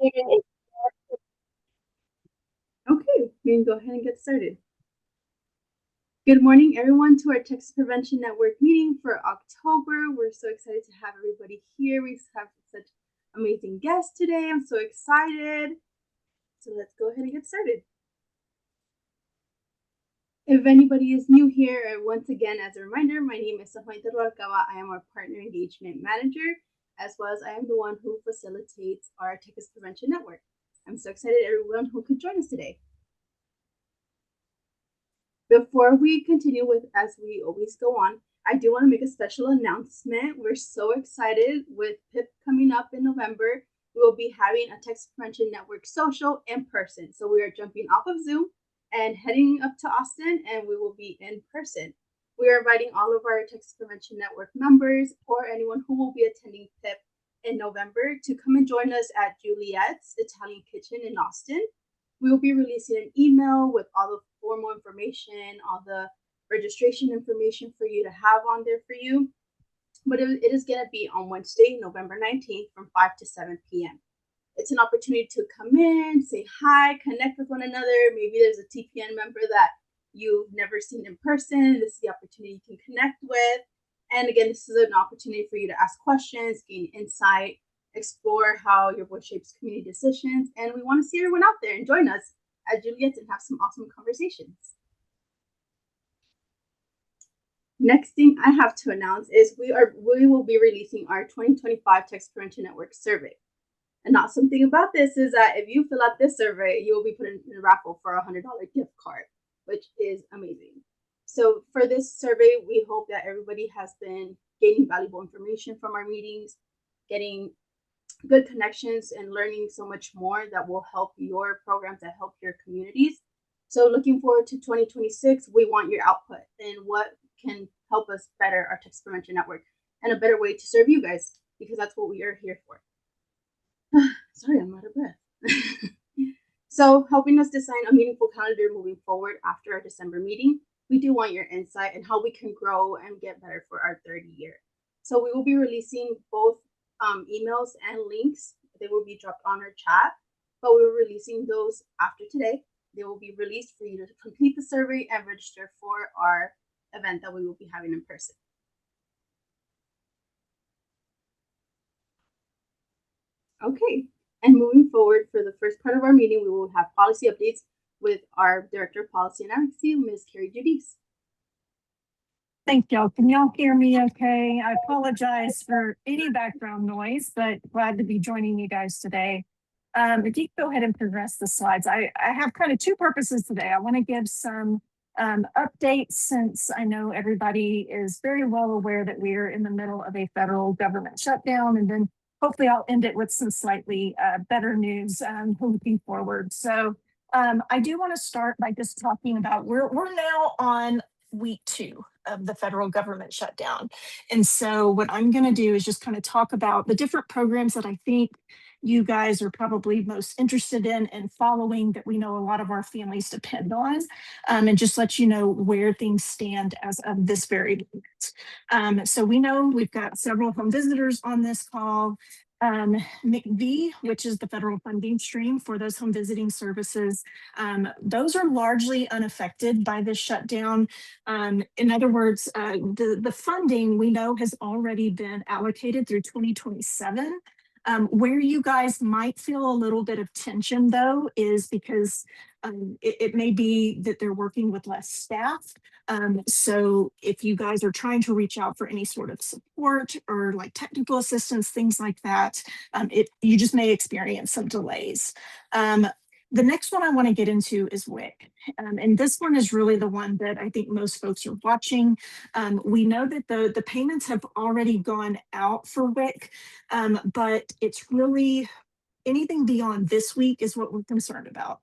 Okay, we can go ahead and get started. Good morning, everyone, to our Texas Prevention Network meeting for October. We're so excited to have everybody here. We have such amazing guests today. I'm so excited. So let's go ahead and get started. If anybody is new here, once again, as a reminder, my name is Sahuaita Rualcaba. I am our Partner Engagement Manager, as well as I am the one who facilitates our Texas Prevention Network. I'm so excited everyone who could join us today. Before we continue with, as we always go on, I do want to make a special announcement. We're so excited with PIP coming up in November. We will be having a Texas Prevention Network social in person. So we are jumping off of Zoom and heading up to Austin, and we will be in person. We are inviting all of our Texas Prevention Network members or anyone who will be attending PIP in November to come and join us at Juliet's Italian Kitchen in Austin. We will be releasing an email with all the formal information, all the registration information for you to have on there for you. But it is going to be on Wednesday, November 19th from 5 to 7 p.m. It's an opportunity to come in, say hi, connect with one another. Maybe there's a TPN member that you've never seen in person. This is the opportunity you can connect with. And again, this is an opportunity for you to ask questions, gain insight, explore how your voice shapes community decisions. And we want to see everyone out there and join us at Juliet's and have some awesome conversations. Next thing I have to announce is we will be releasing our 2025 Texas Prevention Network survey. An awesome thing about this is that if you fill out this survey, you will be put in a raffle for a $100 gift card, which is amazing. So for this survey, we hope that everybody has been gaining valuable information from our meetings, getting good connections and learning so much more that will help your programs, that help your communities. So looking forward to 2026, we want your output and what can help us better our Texas Prevention Network and a better way to serve you guys, because that's what we are here for. Sorry, I'm out of breath. So helping us design a meaningful calendar moving forward after our December meeting, we do want your insight and how we can grow and get better for our third year. So we will be releasing both emails and links. They will be dropped on our chat, but we're releasing those after today. They will be released for you to complete the survey and register for our event that we will be having in person. Okay, and moving forward for the first part of our meeting, we will have policy updates with our Director of Policy and Advocacy, Ms. Carrie Judice. Thank y'all. Can y'all hear me okay? I apologize for any background noise, but glad to be joining you guys today. If you go ahead and progress the slides, I have kind of two purposes today. I want to give some updates, since I know everybody is very well aware that we're in the middle of a federal government shutdown, and then hopefully I'll end it with some slightly better news looking forward. So I do want to start by just talking about we're now on week 2 of the federal government shutdown. And so what I'm going to do is just kind of talk about the different programs that I think you guys are probably most interested in and following, that we know a lot of our families depend on, and just let you know where things stand as of this very moment. So we know we've got several home visitors on this call. MCV, which is the federal funding stream for those home visiting services, those are largely unaffected by this shutdown. In other words, the funding we know has already been allocated through 2027. Where you guys might feel a little bit of tension, though, is because it may be that they're working with less staff. So if you guys are trying to reach out for any sort of support or like technical assistance, things like that, you just may experience some delays. The next one I want to get into is WIC. And this one is really the one that I think most folks are watching. We know that the payments have already gone out for WIC, but it's really anything beyond this week is what we're concerned about.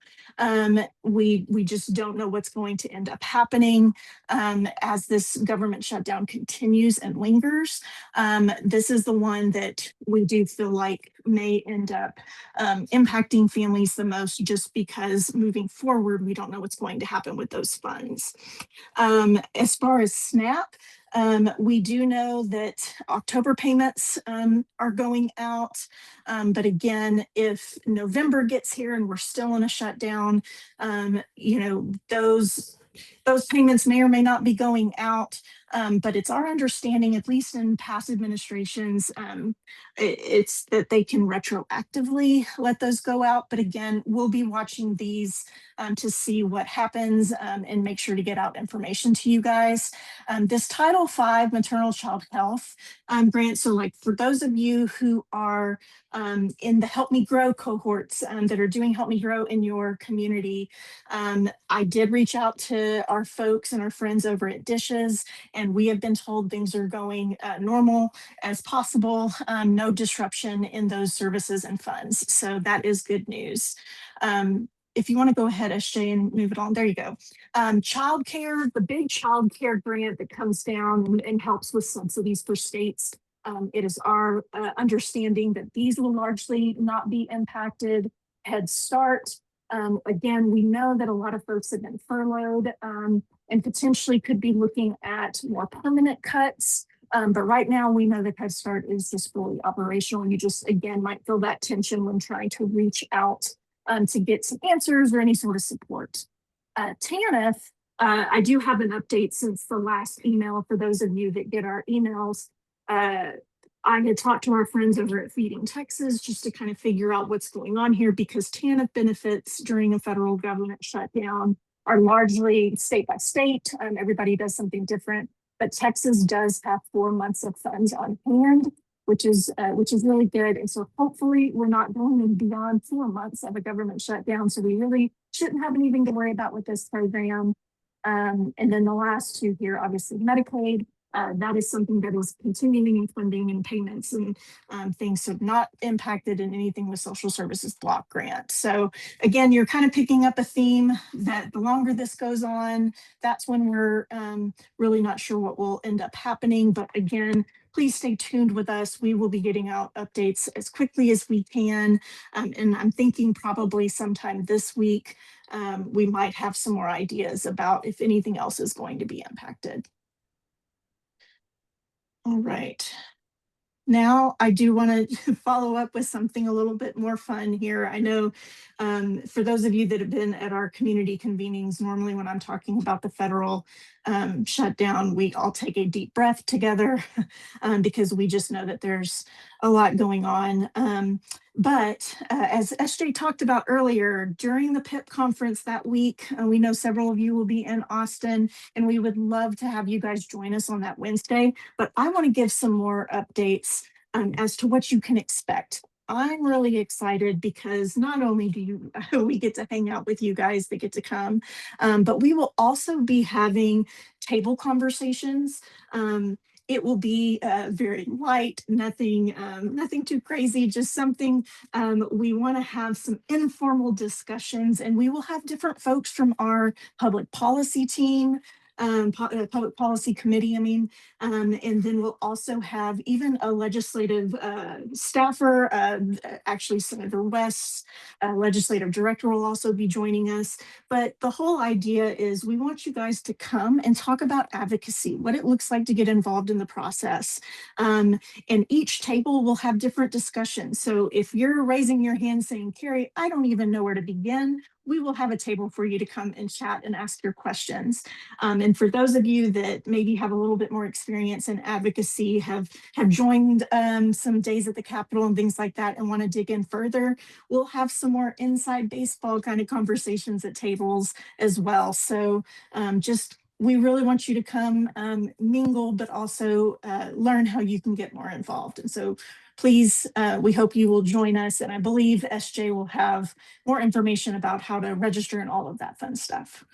We just don't know what's going to end up happening as this government shutdown continues and lingers. This is the one that we do feel like may end up impacting families the most, just because moving forward, we don't know what's going to happen with those funds. As far as SNAP, we do know that October payments are going out. But again, if November gets here and we're still in a shutdown, those payments may or may not be going out. But it's our understanding, at least in past administrations, it's that they can retroactively let those go out. But again, we'll be watching these to see what happens and make sure to get out information to you guys. This Title V maternal child health grant, so like for those of you who are in the Help Me Grow cohorts that are doing Help Me Grow in your community, I did reach out to our folks and our friends over at Dishes, and we have been told things are going normal as possible, no disruption in those services and funds. So that is good news. If you want to go ahead, SJ, and move it on, there you go. Childcare, the big childcare grant that comes down and helps with subsidies for states. It is our understanding that these will largely not be impacted. Head Start, again, we know that a lot of folks have been furloughed and potentially could be looking at more permanent cuts. But right now we know that Head Start is just fully operational. You just, again, might feel that tension when trying to reach out to get some answers or any sort of support. TANF, I do have an update since the last email for those of you that get our emails. I had talked to our friends over at Feeding Texas just to kind of figure out what's going on here, because TANF benefits during a federal government shutdown are largely state by state. Everybody does something different, but Texas does have 4 months of funds on hand, which is really good. And so hopefully we're not going beyond 4 months of a government shutdown. So we really shouldn't have anything to worry about with this program. And then the last two here, obviously Medicaid. That is something that is continuing in funding and payments and things, so not impacted in anything with social services block grant. So again, you're kind of picking up a theme that the longer this goes on, that's when we're really not sure what will end up happening. But again, please stay tuned with us. We will be getting out updates as quickly as we can. And I'm thinking probably sometime this week, we might have some more ideas about if anything else is going to be impacted. All right. Now I do want to follow up with something a little bit more fun here. I know for those of you that have been at our community convenings, normally when I'm talking about the federal shutdown, we all take a deep breath together because we just know that there's a lot going on. But as SJ talked about earlier, during the PIP conference that week, we know several of you will be in Austin, and we would love to have you guys join us on that Wednesday. But I want to give some more updates as to what you can expect. I'm really excited because not only do we get to hang out with you guys that get to come, but we will also be having table conversations. It will be very light, nothing too crazy, just something we want to have some informal discussions, and we will have different folks from our public policy team, public policy committee, and then we'll also have even a legislative staffer, actually Senator West's legislative director will also be joining us. But the whole idea is we want you guys to come and talk about advocacy, what it looks like to get involved in the process. And each table will have different discussions. So if you're raising your hand saying, Carrie, I don't even know where to begin, we will have a table for you to come and chat and ask your questions. And for those of you that maybe have a little bit more experience in advocacy, have joined some days at the Capitol and things like that and want to dig in further, we'll have some more inside baseball kind of conversations at tables as well. So we really want you to come mingle, but also learn how you can get more involved. And so please, we hope you will join us. And I believe SJ will have more information about how to register and all of that fun stuff.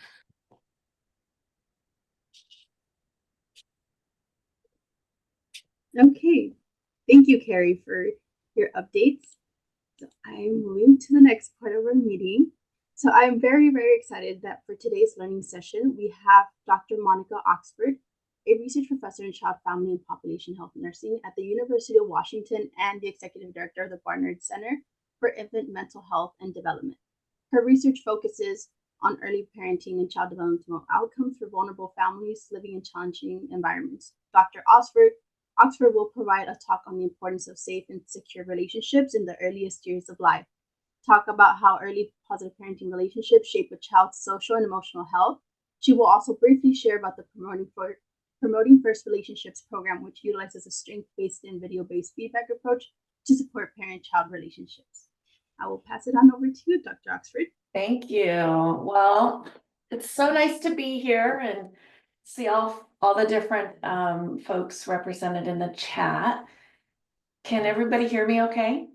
Okay, thank you, Carrie, for your updates. So I'm moving to the next part of our meeting. So I'm very, very excited that for today's learning session, we have Dr. Monica Oxford, a research professor in child, family, and population health nursing at the University of Washington and the executive director of the Barnard Center for Infant Mental Health and Development. Her research focuses on early parenting and child developmental outcomes for vulnerable families living in challenging environments. Dr. Oxford will provide a talk on the importance of safe and secure relationships in the earliest years of life, talk about how early positive parenting relationships shape a child's social and emotional health. She will also briefly share about the Promoting First Relationships program, which utilizes a strength-based and video-based feedback approach to support parent-child relationships. I will pass it on over to you, Dr. Oxford. Thank you. Well, it's so nice to be here and see all the different folks represented in the chat. Can everybody hear me okay?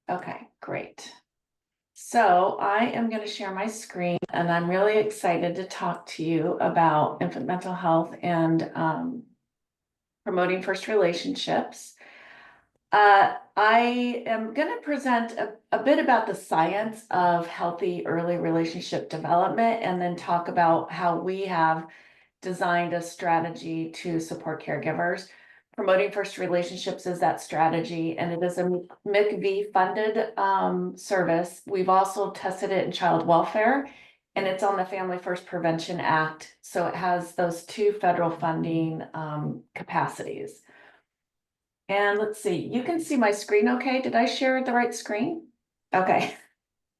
Okay, great. So I am going to share my screen, and I'm really excited to talk to you about infant mental health and promoting first relationships. I am going to present a bit about the science of healthy early relationship development, and then talk about how we have designed a strategy to support caregivers. Promoting First Relationships is that strategy, and it is a MCV funded service. We've also tested it in child welfare, and it's on the Family First Prevention Act. So it has those two federal funding capacities. And let's see, you can see my screen okay? Did I share the right screen? Okay,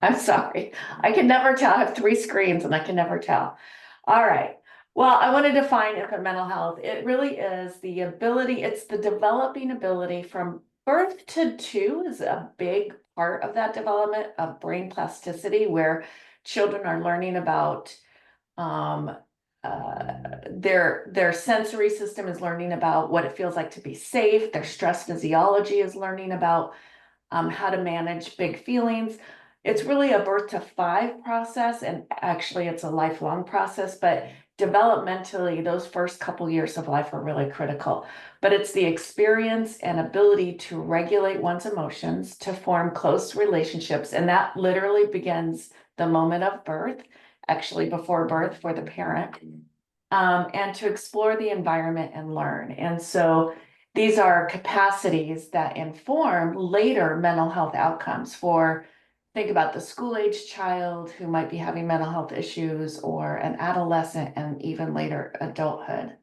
I'm sorry. I can never tell. I have 3 screens and I can never tell. All right. Well, I want to define infant mental health. It really is the ability, it's the developing ability from birth to 2 is a big part of that development of brain plasticity, where children are learning about their sensory system is learning about what it feels like to be safe. Their stress physiology is learning about how to manage big feelings. It's really a birth to 5 process, and actually it's a lifelong process, but developmentally, those first couple years of life are really critical. But it's the experience and ability to regulate one's emotions, to form close relationships, and that literally begins the moment of birth, actually before birth for the parent, and to explore the environment and learn. And so these are capacities that inform later mental health outcomes for, think about the school-age child who might be having mental health issues, or an adolescent, and even later adulthood.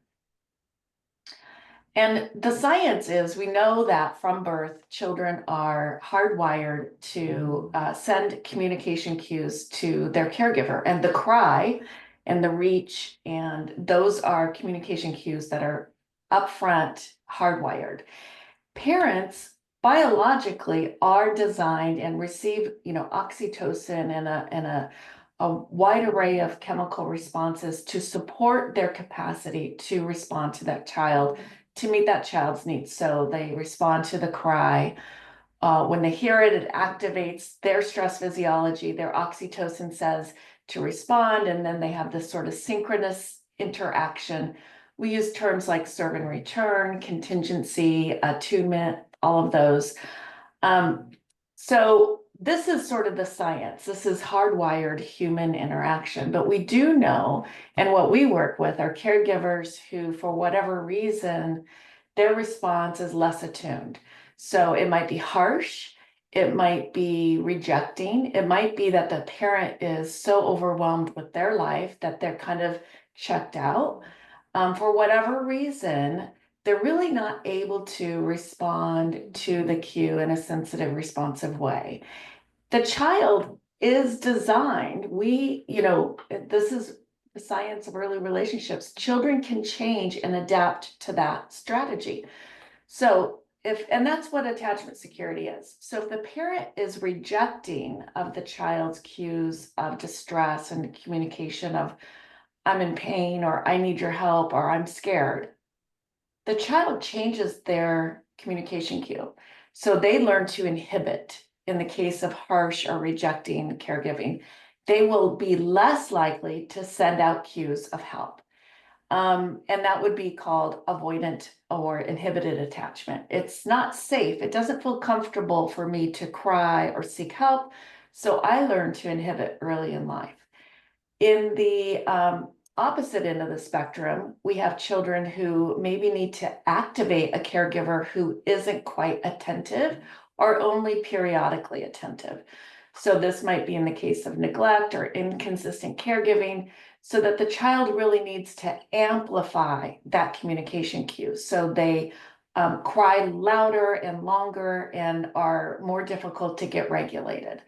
And the science is, we know that from birth, children are hardwired to send communication cues to their caregiver, and the cry and the reach, and those are communication cues that are upfront hardwired. Parents biologically are designed and receive, oxytocin and a wide array of chemical responses to support their capacity to respond to that child, to meet that child's needs. So they respond to the cry. When they hear it, it activates their stress physiology. Their oxytocin says to respond, and then they have this sort of synchronous interaction. We use terms like serve and return, contingency, attunement, all of those. So this is sort of the science. This is hardwired human interaction. But we do know, and what we work with are caregivers who, for whatever reason, their response is less attuned. So it might be harsh, it might be rejecting, it might be that the parent is so overwhelmed with their life that they're kind of checked out. For whatever reason, they're really not able to respond to the cue in a sensitive, responsive way. The child is designed, this is the science of early relationships. Children can change and adapt to that strategy. So and that's what attachment security is. So if the parent is rejecting of the child's cues of distress and communication of, I'm in pain, or I need your help, or I'm scared, the child changes their communication cue. So they learn to inhibit in the case of harsh or rejecting caregiving. They will be less likely to send out cues of help. And that would be called avoidant or inhibited attachment. It's not safe. It doesn't feel comfortable for me to cry or seek help. So I learned to inhibit early in life. In the opposite end of the spectrum, we have children who maybe need to activate a caregiver who isn't quite attentive or only periodically attentive. So this might be in the case of neglect or inconsistent caregiving, so that the child really needs to amplify that communication cue. So they cry louder and longer and are more difficult to get regulated.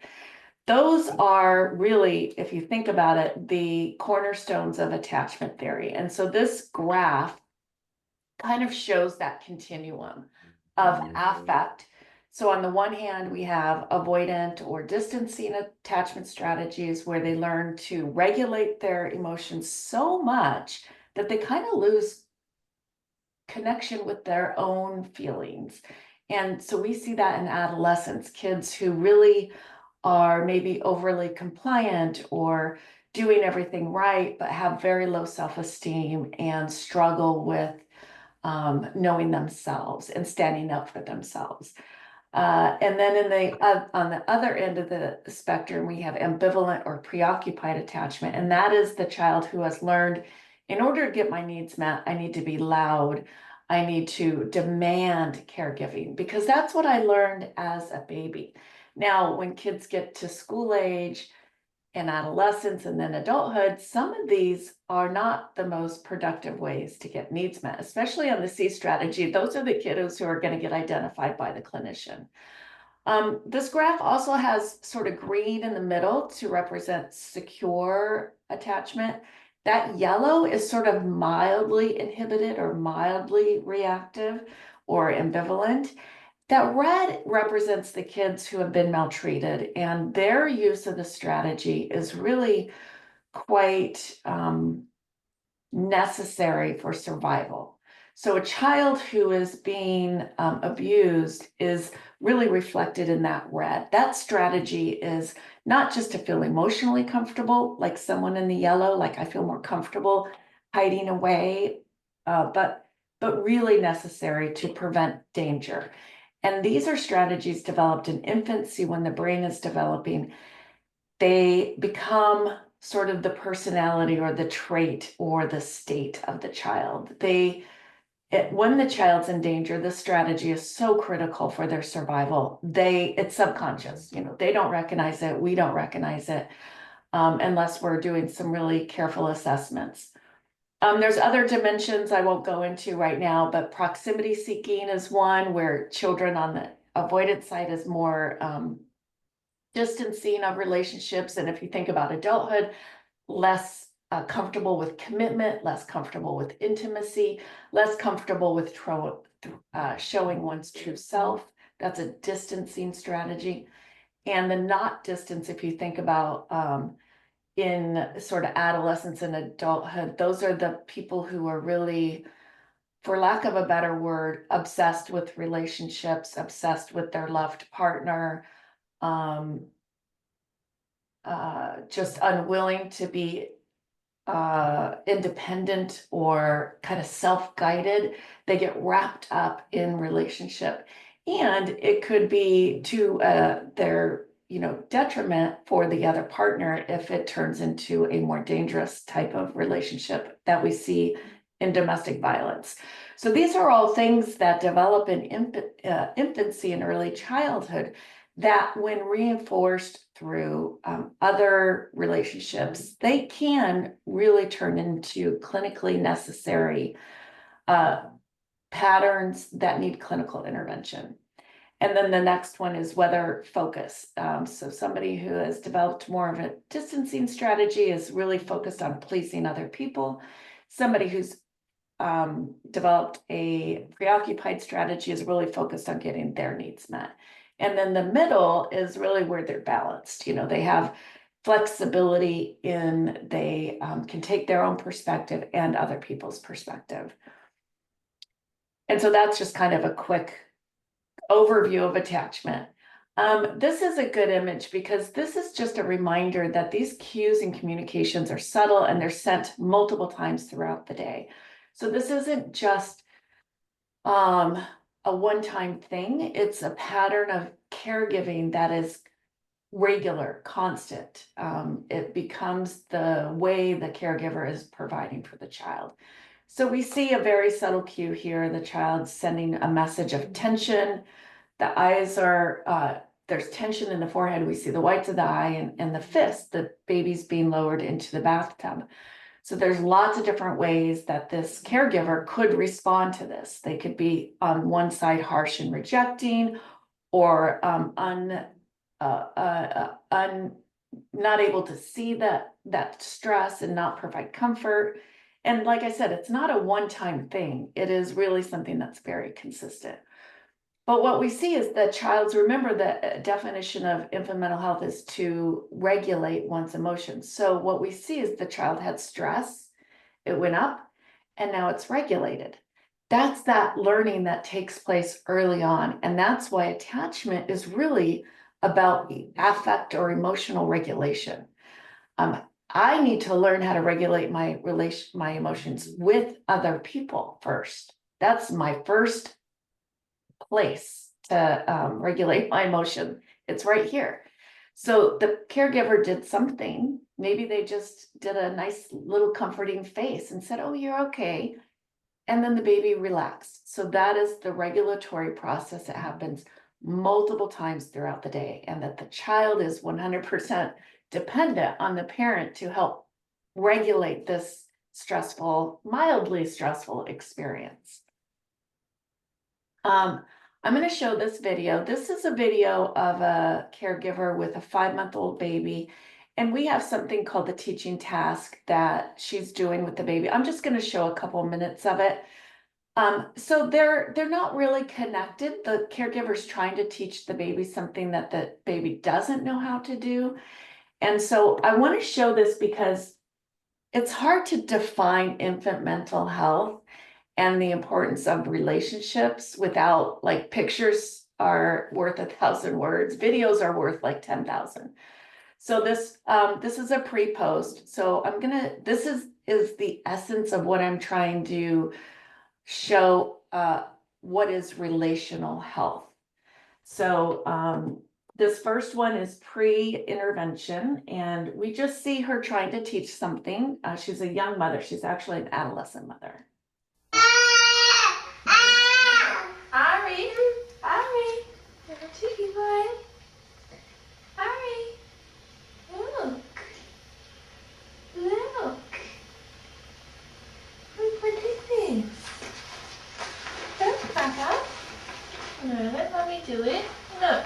Those are really, if you think about it, the cornerstones of attachment theory. And so this graph kind of shows that continuum of affect. So on the one hand, we have avoidant or distancing attachment strategies where they learn to regulate their emotions so much that they kind of lose connection with their own feelings. And so we see that in adolescence, kids who really are maybe overly compliant or doing everything right, but have very low self-esteem and struggle with knowing themselves and standing up for themselves. And then on the other end of the spectrum, we have ambivalent or preoccupied attachment. And that is the child who has learned, in order to get my needs met, I need to be loud. I need to demand caregiving because that's what I learned as a baby. Now, when kids get to school age and adolescence and then adulthood, some of these are not the most productive ways to get needs met, especially on the C strategy. Those are the kiddos who are going to get identified by the clinician. This graph also has sort of green in the middle to represent secure attachment. That yellow is sort of mildly inhibited or mildly reactive or ambivalent. That red represents the kids who have been maltreated, and their use of the strategy is really quite necessary for survival. So a child who is being abused is really reflected in that red. That strategy is not just to feel emotionally comfortable, like someone in the yellow, like I feel more comfortable hiding away, but really necessary to prevent danger. And these are strategies developed in infancy when the brain is developing. They become sort of the personality or the trait or the state of the child. When the child's in danger, this strategy is so critical for their survival. It's subconscious, they don't recognize it. We don't recognize it unless we're doing some really careful assessments. There's other dimensions I won't go into right now, but proximity seeking is one where children on the avoidance side is more distancing of relationships. And if you think about adulthood, less comfortable with commitment, less comfortable with intimacy, less comfortable with showing one's true self. That's a distancing strategy. And the not distance, if you think about in sort of adolescence and adulthood, those are the people who are really, for lack of a better word, obsessed with relationships, obsessed with their loved partner, just unwilling to be independent or kind of self-guided. They get wrapped up in relationship, and it could be to their detriment for the other partner if it turns into a more dangerous type of relationship that we see in domestic violence. So these are all things that develop in infancy and early childhood that, when reinforced through other relationships, they can really turn into clinically necessary patterns that need clinical intervention. And then the next one is weather focus. So somebody who has developed more of a distancing strategy is really focused on pleasing other people. Somebody who's developed a preoccupied strategy is really focused on getting their needs met. And then the middle is really where they're balanced. They have flexibility they can take their own perspective and other people's perspective. And so that's just kind of a quick overview of attachment. This is a good image because this is just a reminder that these cues and communications are subtle and they're sent multiple times throughout the day. So this isn't just a one-time thing. It's a pattern of caregiving that is regular, constant. It becomes the way the caregiver is providing for the child. So we see a very subtle cue here. The child sending a message of tension. The eyes are, there's tension in the forehead. We see the whites of the eye and the fist, the baby's being lowered into the bathtub. So there's lots of different ways that this caregiver could respond to this. They could be on one side harsh and rejecting, or not able to see that stress and not provide comfort. And like I said, it's not a one-time thing. It is really something that's very consistent. But what we see is that remember the definition of infant mental health is to regulate one's emotions. So what we see is the child had stress, it went up, and now it's regulated. That's that learning that takes place early on. And that's why attachment is really about affect or emotional regulation. I need to learn how to regulate my emotions with other people first. That's my first place to regulate my emotion. It's right here. So the caregiver did something. Maybe they just did a nice little comforting face and said, "Oh, you're okay." And then the baby relaxed. So that is the regulatory process that happens multiple times throughout the day, and that the child is 100% dependent on the parent to help regulate this mildly stressful experience. I'm going to show this video. This is a video of a caregiver with a 5-month-old baby. And we have something called the teaching task that she's doing with the baby. I'm just going to show a couple minutes of it. So they're not really connected. The caregiver's trying to teach the baby something that the baby doesn't know how to do. And so I want to show this because it's hard to define infant mental health and the importance of relationships without, like, pictures are worth 1,000 words. Videos are worth like 10,000. So this is a pre-post. So this is the essence of what I'm trying to show, what is relational health. So this first one is pre-intervention, and we just see her trying to teach something. She's a young mother. She's actually an adolescent mother. Ari, little cheeky boy. Ari, look. What is this? Don't back up. No, let mommy do it. Look.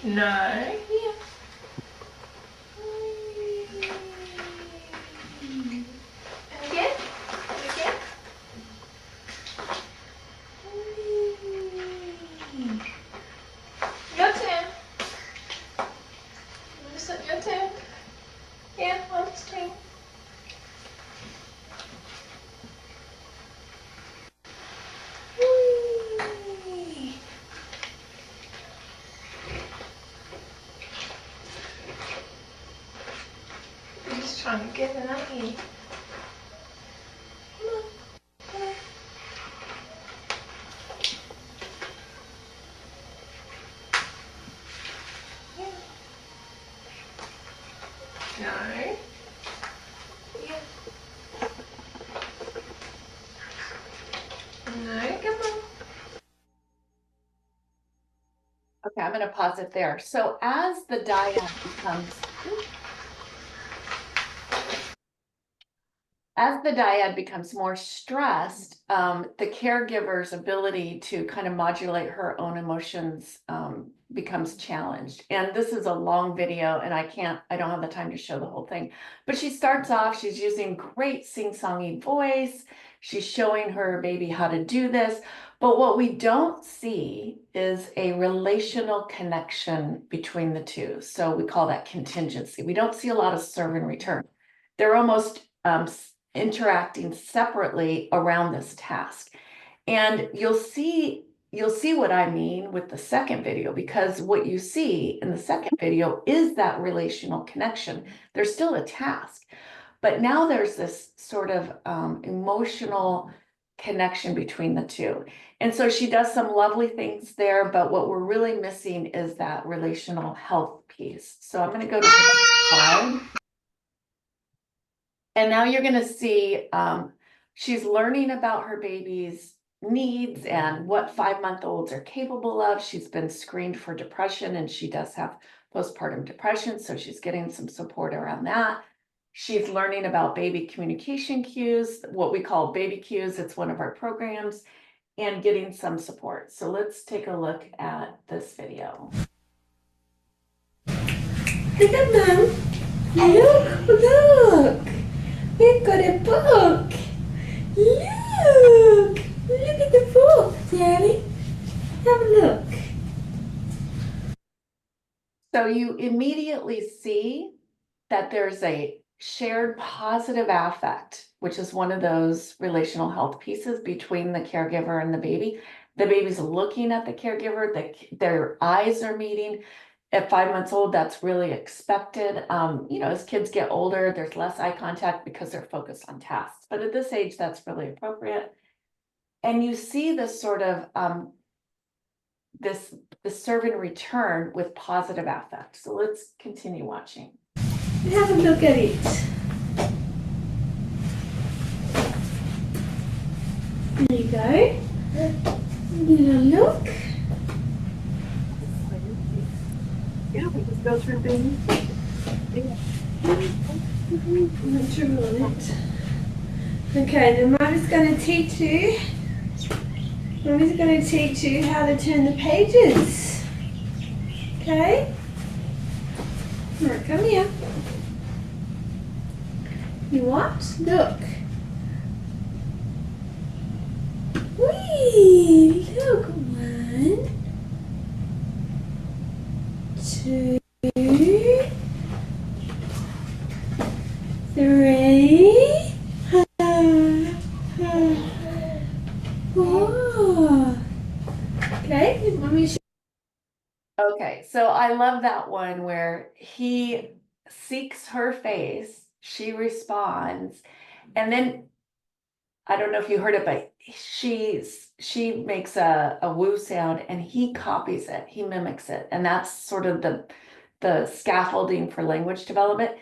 No. Here. Again? Again? Your turn. Listen, your turn. Yeah, on the string. You're just trying to get it, aren't you? Come on. Come on. Yeah. No. Yeah. No, come on. Okay, I'm going to pause it there. So as the dyad becomes more stressed, the caregiver's ability to kind of modulate her own emotions becomes challenged. And this is a long video, and I don't have the time to show the whole thing. But she starts off, she's using great sing-songy voice. She's showing her baby how to do this. But what we don't see is a relational connection between the two. So we call that contingency. We don't see a lot of serve and return. They're almost interacting separately around this task. And you'll see what I mean with the second video, because what you see in the second video is that relational connection. There's still a task, but now there's this sort of emotional connection between the two. And so she does some lovely things there, but what we're really missing is that relational health piece. So I'm going to go to the next slide. And now you're going to see she's learning about her baby's needs and what 5-month-olds are capable of. She's been screened for depression, and she does have postpartum depression, so she's getting some support around that. She's learning about baby communication cues, what we call baby cues. It's one of our programs, and getting some support. So let's take a look at this video. Look at them. Look. We've got a book. Look at the book, Daddy. Have a look. So you immediately see that there's a shared positive affect, which is one of those relational health pieces between the caregiver and the baby. The baby's looking at the caregiver, their eyes are meeting. At 5 months old, that's really expected. As kids get older, there's less eye contact because they're focused on tasks. But at this age, that's really appropriate. And you see this sort of this serve and return with positive affect. So let's continue watching. Have a look at it. There you go. Look. Yeah, we just go through things. Not sure on it. Okay, then Mommy's going to teach you. Mommy's going to teach you how to turn the pages. Okay? Alright, come here. You what? Look. Whee! Look. 1, 2, 3. Whoa. Okay, Mommy. Okay, so I love that one where he seeks her face, she responds, and then I don't know if you heard it, but she makes a woo sound and he copies it, he mimics it, and that's sort of the scaffolding for language development.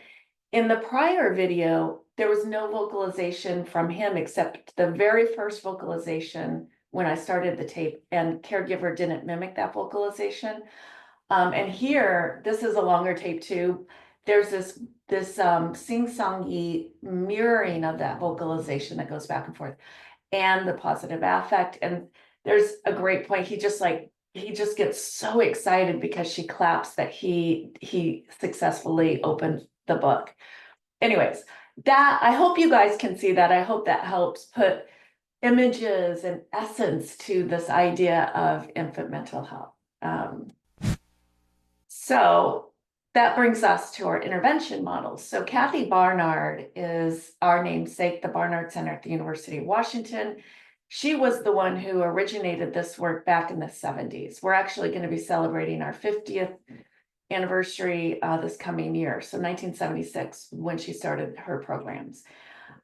In the prior video, there was no vocalization from him except the very first vocalization when I started the tape, and caregiver didn't mimic that vocalization. And here, this is a longer tape too. There's this sing-songy mirroring of that vocalization that goes back and forth, and the positive affect. And there's a great point. He just gets so excited because she claps that he successfully opened the book. Anyways, that I hope you guys can see that. I hope that helps put images and essence to this idea of infant mental health. So that brings us to our intervention models. So Kathy Barnard is our namesake, the Barnard Center at the University of Washington. She was the one who originated this work back in the 70s. We're actually going to be celebrating our 50th anniversary this coming year. So 1976, when she started her programs.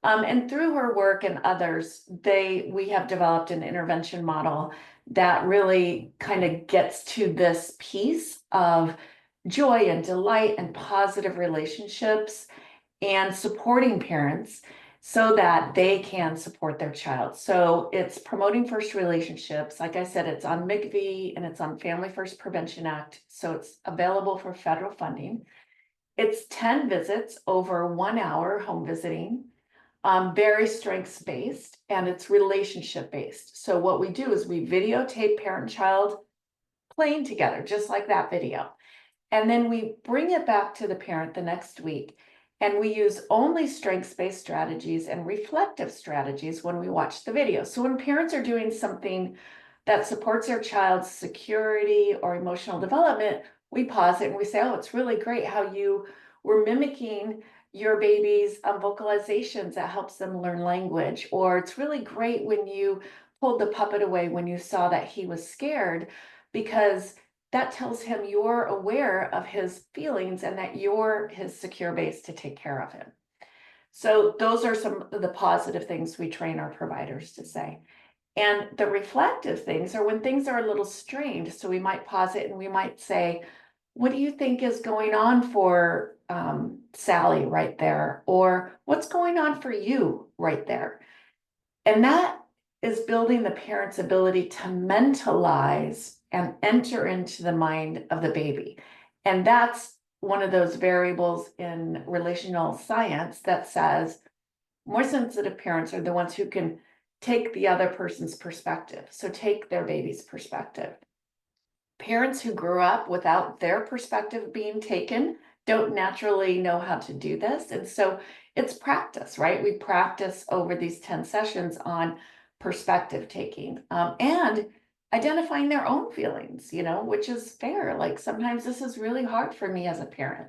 And through her work and others, we have developed an intervention model that really kind of gets to this piece of joy and delight and positive relationships and supporting parents so that they can support their child. So it's promoting first relationships. Like I said, it's on MCV and it's on Family First Prevention Act. So it's available for federal funding. It's 10 visits over 1 hour home visiting. Very strengths-based, and it's relationship-based. So what we do is we videotape parent and child playing together, just like that video. And then we bring it back to the parent the next week, and we use only strengths-based strategies and reflective strategies when we watch the video. So when parents are doing something that supports their child's security or emotional development, we pause it and we say, oh, it's really great how you were mimicking your baby's vocalizations that helps them learn language. Or it's really great when you pulled the puppet away when you saw that he was scared, because that tells him you're aware of his feelings and that you're his secure base to take care of him. So those are some of the positive things we train our providers to say. And the reflective things are when things are a little strained. So we might pause it and we might say, what do you think is going on for Sally right there? Or what's going on for you right there? And that is building the parent's ability to mentalize and enter into the mind of the baby. And that's one of those variables in relational science that says more sensitive parents are the ones who can take the other person's perspective. So take their baby's perspective. Parents who grew up without their perspective being taken don't naturally know how to do this. And so it's practice, right? We practice over these 10 sessions on perspective taking and identifying their own feelings, which is fair. Like sometimes this is really hard for me as a parent.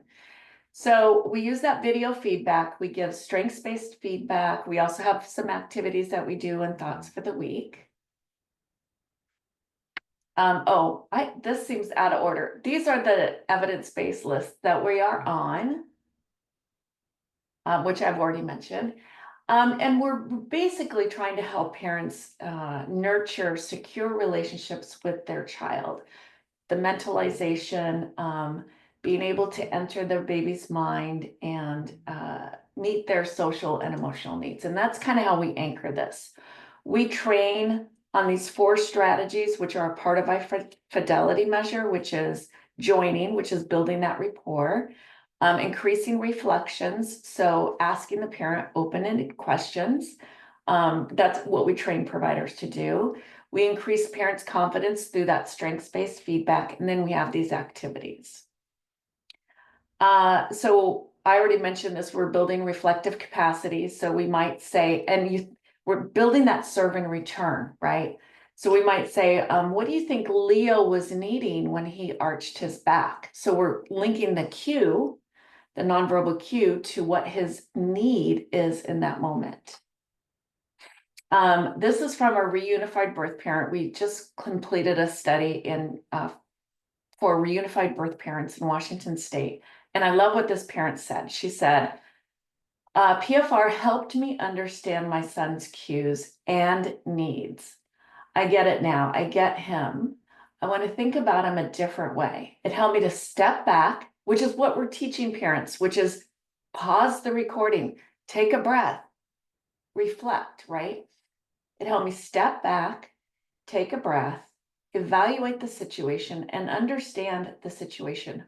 So we use that video feedback. We give strengths-based feedback. We also have some activities that we do and thoughts for the week. This seems out of order. These are the evidence-based lists that we are on, which I've already mentioned. And we're basically trying to help parents nurture secure relationships with their child. The mentalization, being able to enter their baby's mind and meet their social and emotional needs. And that's kind of how we anchor this. We train on these 4 strategies, which are a part of our fidelity measure, which is joining, which is building that rapport, increasing reflections, so asking the parent open-ended questions. That's what we train providers to do. We increase parents' confidence through that strengths-based feedback, and then we have these activities. So I already mentioned this, we're building reflective capacity. So we might say, we're building that serve and return, right? So we might say, what do you think Leo was needing when he arched his back? So we're linking the cue, the nonverbal cue, to what his need is in that moment. This is from a reunified birth parent. We just completed a study for reunified birth parents in Washington State. And I love what this parent said. She said, PFR helped me understand my son's cues and needs. I get it now. I get him. I want to think about him a different way. It helped me to step back, which is what we're teaching parents, which is pause the recording, take a breath, reflect, right? It helped me step back, take a breath, evaluate the situation, and understand the situation.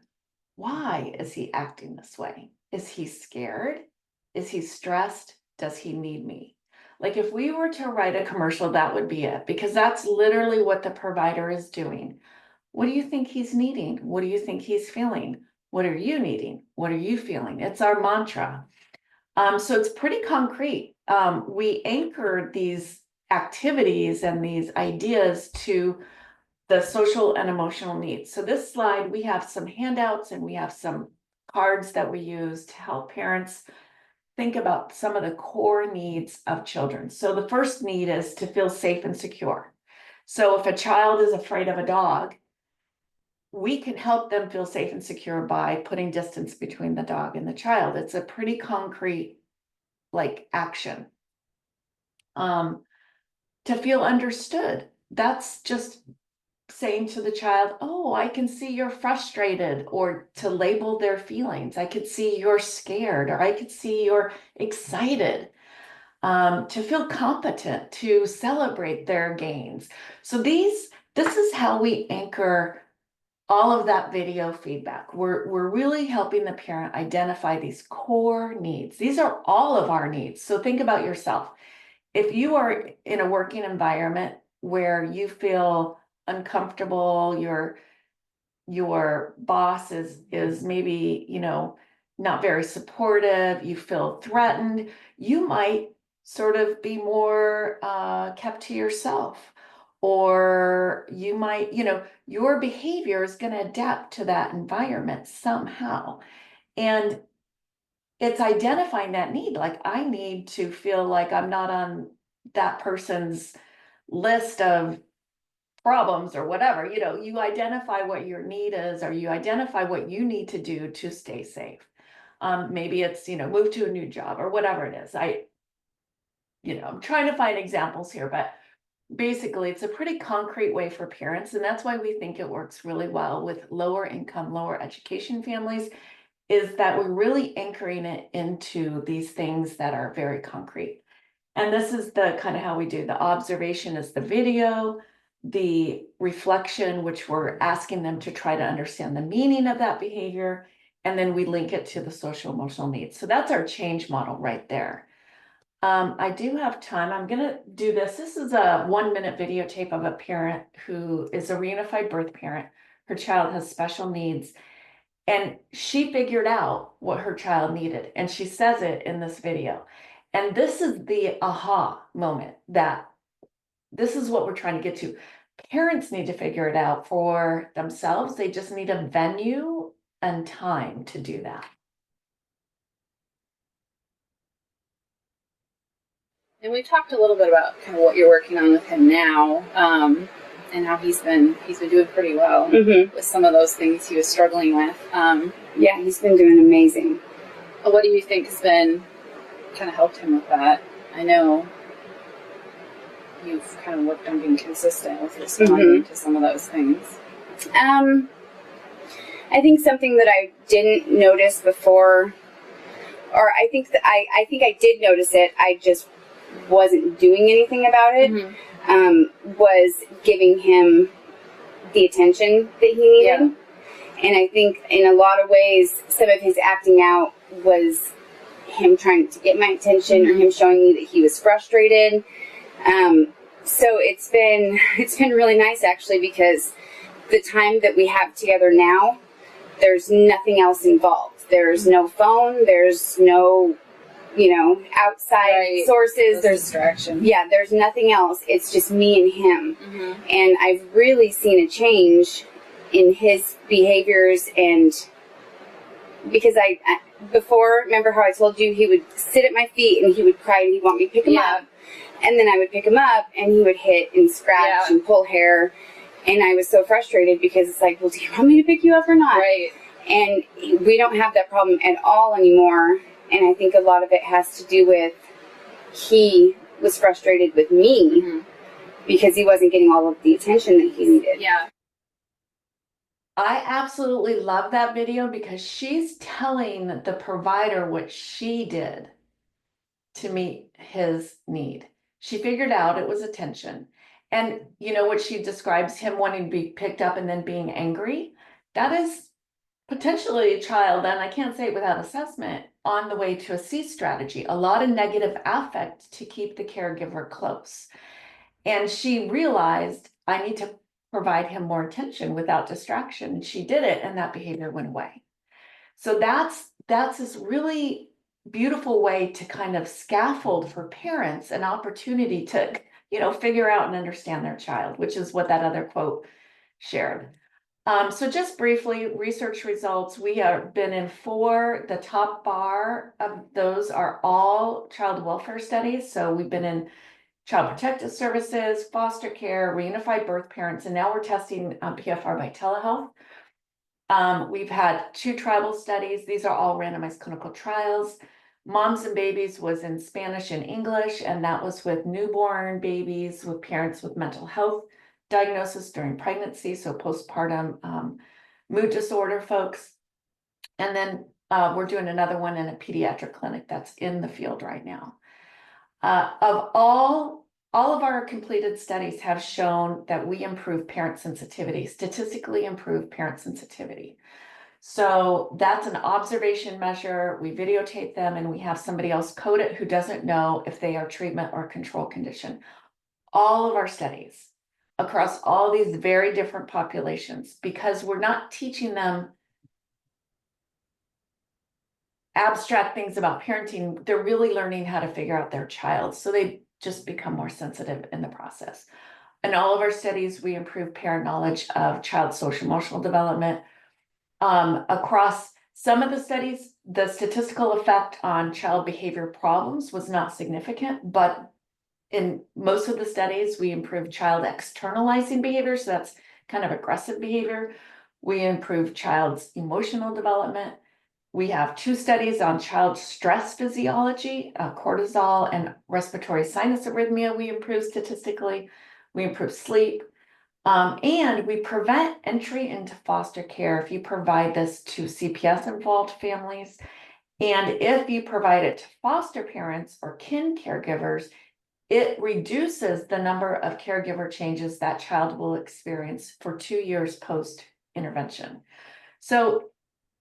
Why is he acting this way? Is he scared? Is he stressed? Does he need me? Like if we were to write a commercial, that would be it, because that's literally what the provider is doing. What do you think he's needing? What do you think he's feeling? What are you needing? What are you feeling? It's our mantra. So it's pretty concrete. We anchor these activities and these ideas to the social and emotional needs. So this slide, we have some handouts and we have some cards that we use to help parents think about some of the core needs of children. So the first need is to feel safe and secure. So if a child is afraid of a dog, we can help them feel safe and secure by putting distance between the dog and the child. It's a pretty concrete action. To feel understood, that's just saying to the child, oh, I can see you're frustrated, or to label their feelings. I could see you're scared, or I could see you're excited. To feel competent, to celebrate their gains. So this is how we anchor all of that video feedback. We're really helping the parent identify these core needs. These are all of our needs. So think about yourself. If you are in a working environment where you feel uncomfortable, your boss is maybe, not very supportive, you feel threatened, you might sort of be more kept to yourself. Or you might, your behavior is going to adapt to that environment somehow. And it's identifying that need. Like, I need to feel like I'm not on that person's list of problems or whatever. You identify what your need is, or you identify what you need to do to stay safe. Maybe it's, move to a new job or whatever it is. I'm trying to find examples here, but basically it's a pretty concrete way for parents. And that's why we think it works really well with lower income, lower education families, is that we're really anchoring it into these things that are very concrete. And this is the kind of how we do the observation is the video, the reflection, which we're asking them to try to understand the meaning of that behavior. And then we link it to the social emotional needs. So that's our change model right there. I do have time. I'm gonna do this. This is a 1-minute videotape of a parent who is a reunified birth parent. Her child has special needs. And she figured out what her child needed. And she says it in this video. And this is the aha moment that this is what we're trying to get to. Parents need to figure it out for themselves. They just need a venue and time to do that. And we talked a little bit about kind of what you're working on with him now, and how he's been doing pretty well with some of those things he was struggling with. Yeah, he's been doing amazing. What do you think has been kind of helped him with that? I know you've kind of worked on being consistent with responding to some of those things. I think something that I didn't notice before, or I think I did notice it, I just wasn't doing anything about it, was giving him the attention that he needed. Yeah. And I think in a lot of ways, some of his acting out was him trying to get my attention or him showing me that he was frustrated. So it's been really nice actually, because the time that we have together now, there's nothing else involved. There's no phone, there's no, outside sources. There's distraction. Yeah, there's nothing else. It's just me and him. And I've really seen a change in his behaviors. And because I before, remember how I told you he would sit at my feet and he would cry and he'd want me to pick him up. And then I would pick him up and he would hit and scratch and pull hair. And I was so frustrated because it's like, well, do you want me to pick you up or not? Right. And we don't have that problem at all anymore. And I think a lot of it has to do with he was frustrated with me because he wasn't getting all of the attention that he needed. Yeah. I absolutely love that video because she's telling the provider what she did to meet his need. She figured out it was attention. And what she describes him wanting to be picked up and then being angry, that is potentially a child, and I can't say it without assessment, on the way to a C strategy, a lot of negative affect to keep the caregiver close. And she realized, I need to provide him more attention without distraction. And she did it, and that behavior went away. So that's this really beautiful way to kind of scaffold for parents an opportunity to, figure out and understand their child, which is what that other quote shared. So just briefly, research results, we have been in 4, the top bar of those are all child welfare studies. So we've been in Child Protective Services, foster care, reunified birth parents, and now we're testing PFR by telehealth. We've had 2 tribal studies. These are all randomized clinical trials. Moms and Babies was in Spanish and English, and that was with newborn babies with parents with mental health diagnosis during pregnancy, so postpartum mood disorder folks. And then we're doing another one in a pediatric clinic that's in the field right now. Of all of our completed studies have shown that we improve parent sensitivity, statistically improve parent sensitivity. So that's an observation measure. We videotape them and we have somebody else code it who doesn't know if they are treatment or control condition. All of our studies across all these very different populations, because we're not teaching them abstract things about parenting, they're really learning how to figure out their child. So they just become more sensitive in the process. In all of our studies, we improve parent knowledge of child social emotional development. Across some of the studies, the statistical effect on child behavior problems was not significant, but in most of the studies, we improved child externalizing behavior. So that's kind of aggressive behavior. We improved child's emotional development. We have 2 studies on child stress physiology, cortisol and respiratory sinus arrhythmia. We improve statistically. We improve sleep. And we prevent entry into foster care if you provide this to CPS involved families. And if you provide it to foster parents or kin caregivers, it reduces the number of caregiver changes that child will experience for 2 years post intervention. So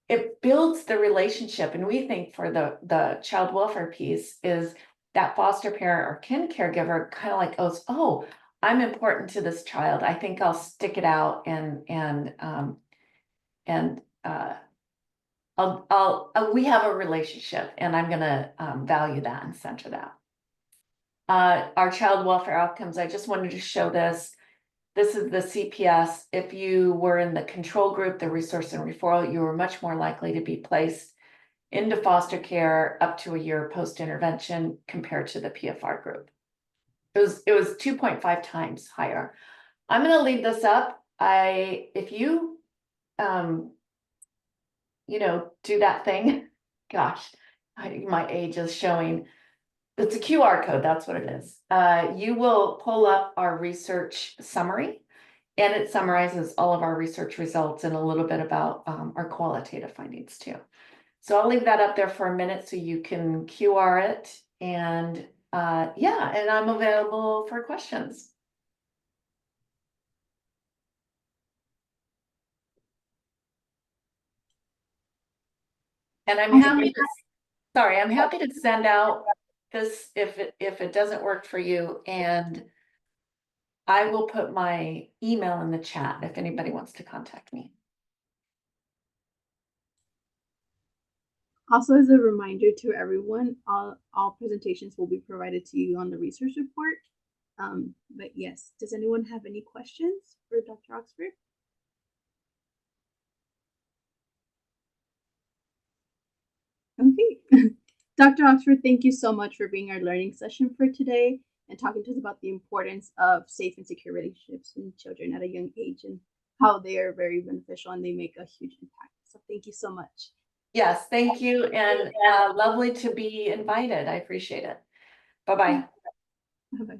it builds the relationship. And we think for the child welfare piece is that foster parent or kin caregiver kind of like goes, oh, I'm important to this child. I think I'll stick it out we have a relationship and I'm gonna value that and center that. Our child welfare outcomes, I just wanted to show this. This is the CPS. If you were in the control group, the resource and referral, you were much more likely to be placed into foster care up to a year post-intervention compared to the PFR group. It was 2.5 times higher. I'm gonna leave this up. If you do that thing, gosh, my age is showing. It's a QR code, that's what it is. You will pull up our research summary, and it summarizes all of our research results and a little bit about our qualitative findings too. So I'll leave that up there for a minute so you can QR it, and and I'm available for questions. And I'm happy to send out this if it doesn't work for you, and I will put my email in the chat if anybody wants to contact me. Also, as a reminder to everyone, all presentations will be provided to you on the research report. But yes, does anyone have any questions for Dr. Oxford? Okay. Dr. Oxford, thank you so much for being our learning session for today and talking to us about the importance of safe and secure relationships in children at a young age and how they are very beneficial and they make a huge impact. So thank you so much. Yes, thank you, and lovely to be invited. I appreciate it. Bye-bye. Bye-bye.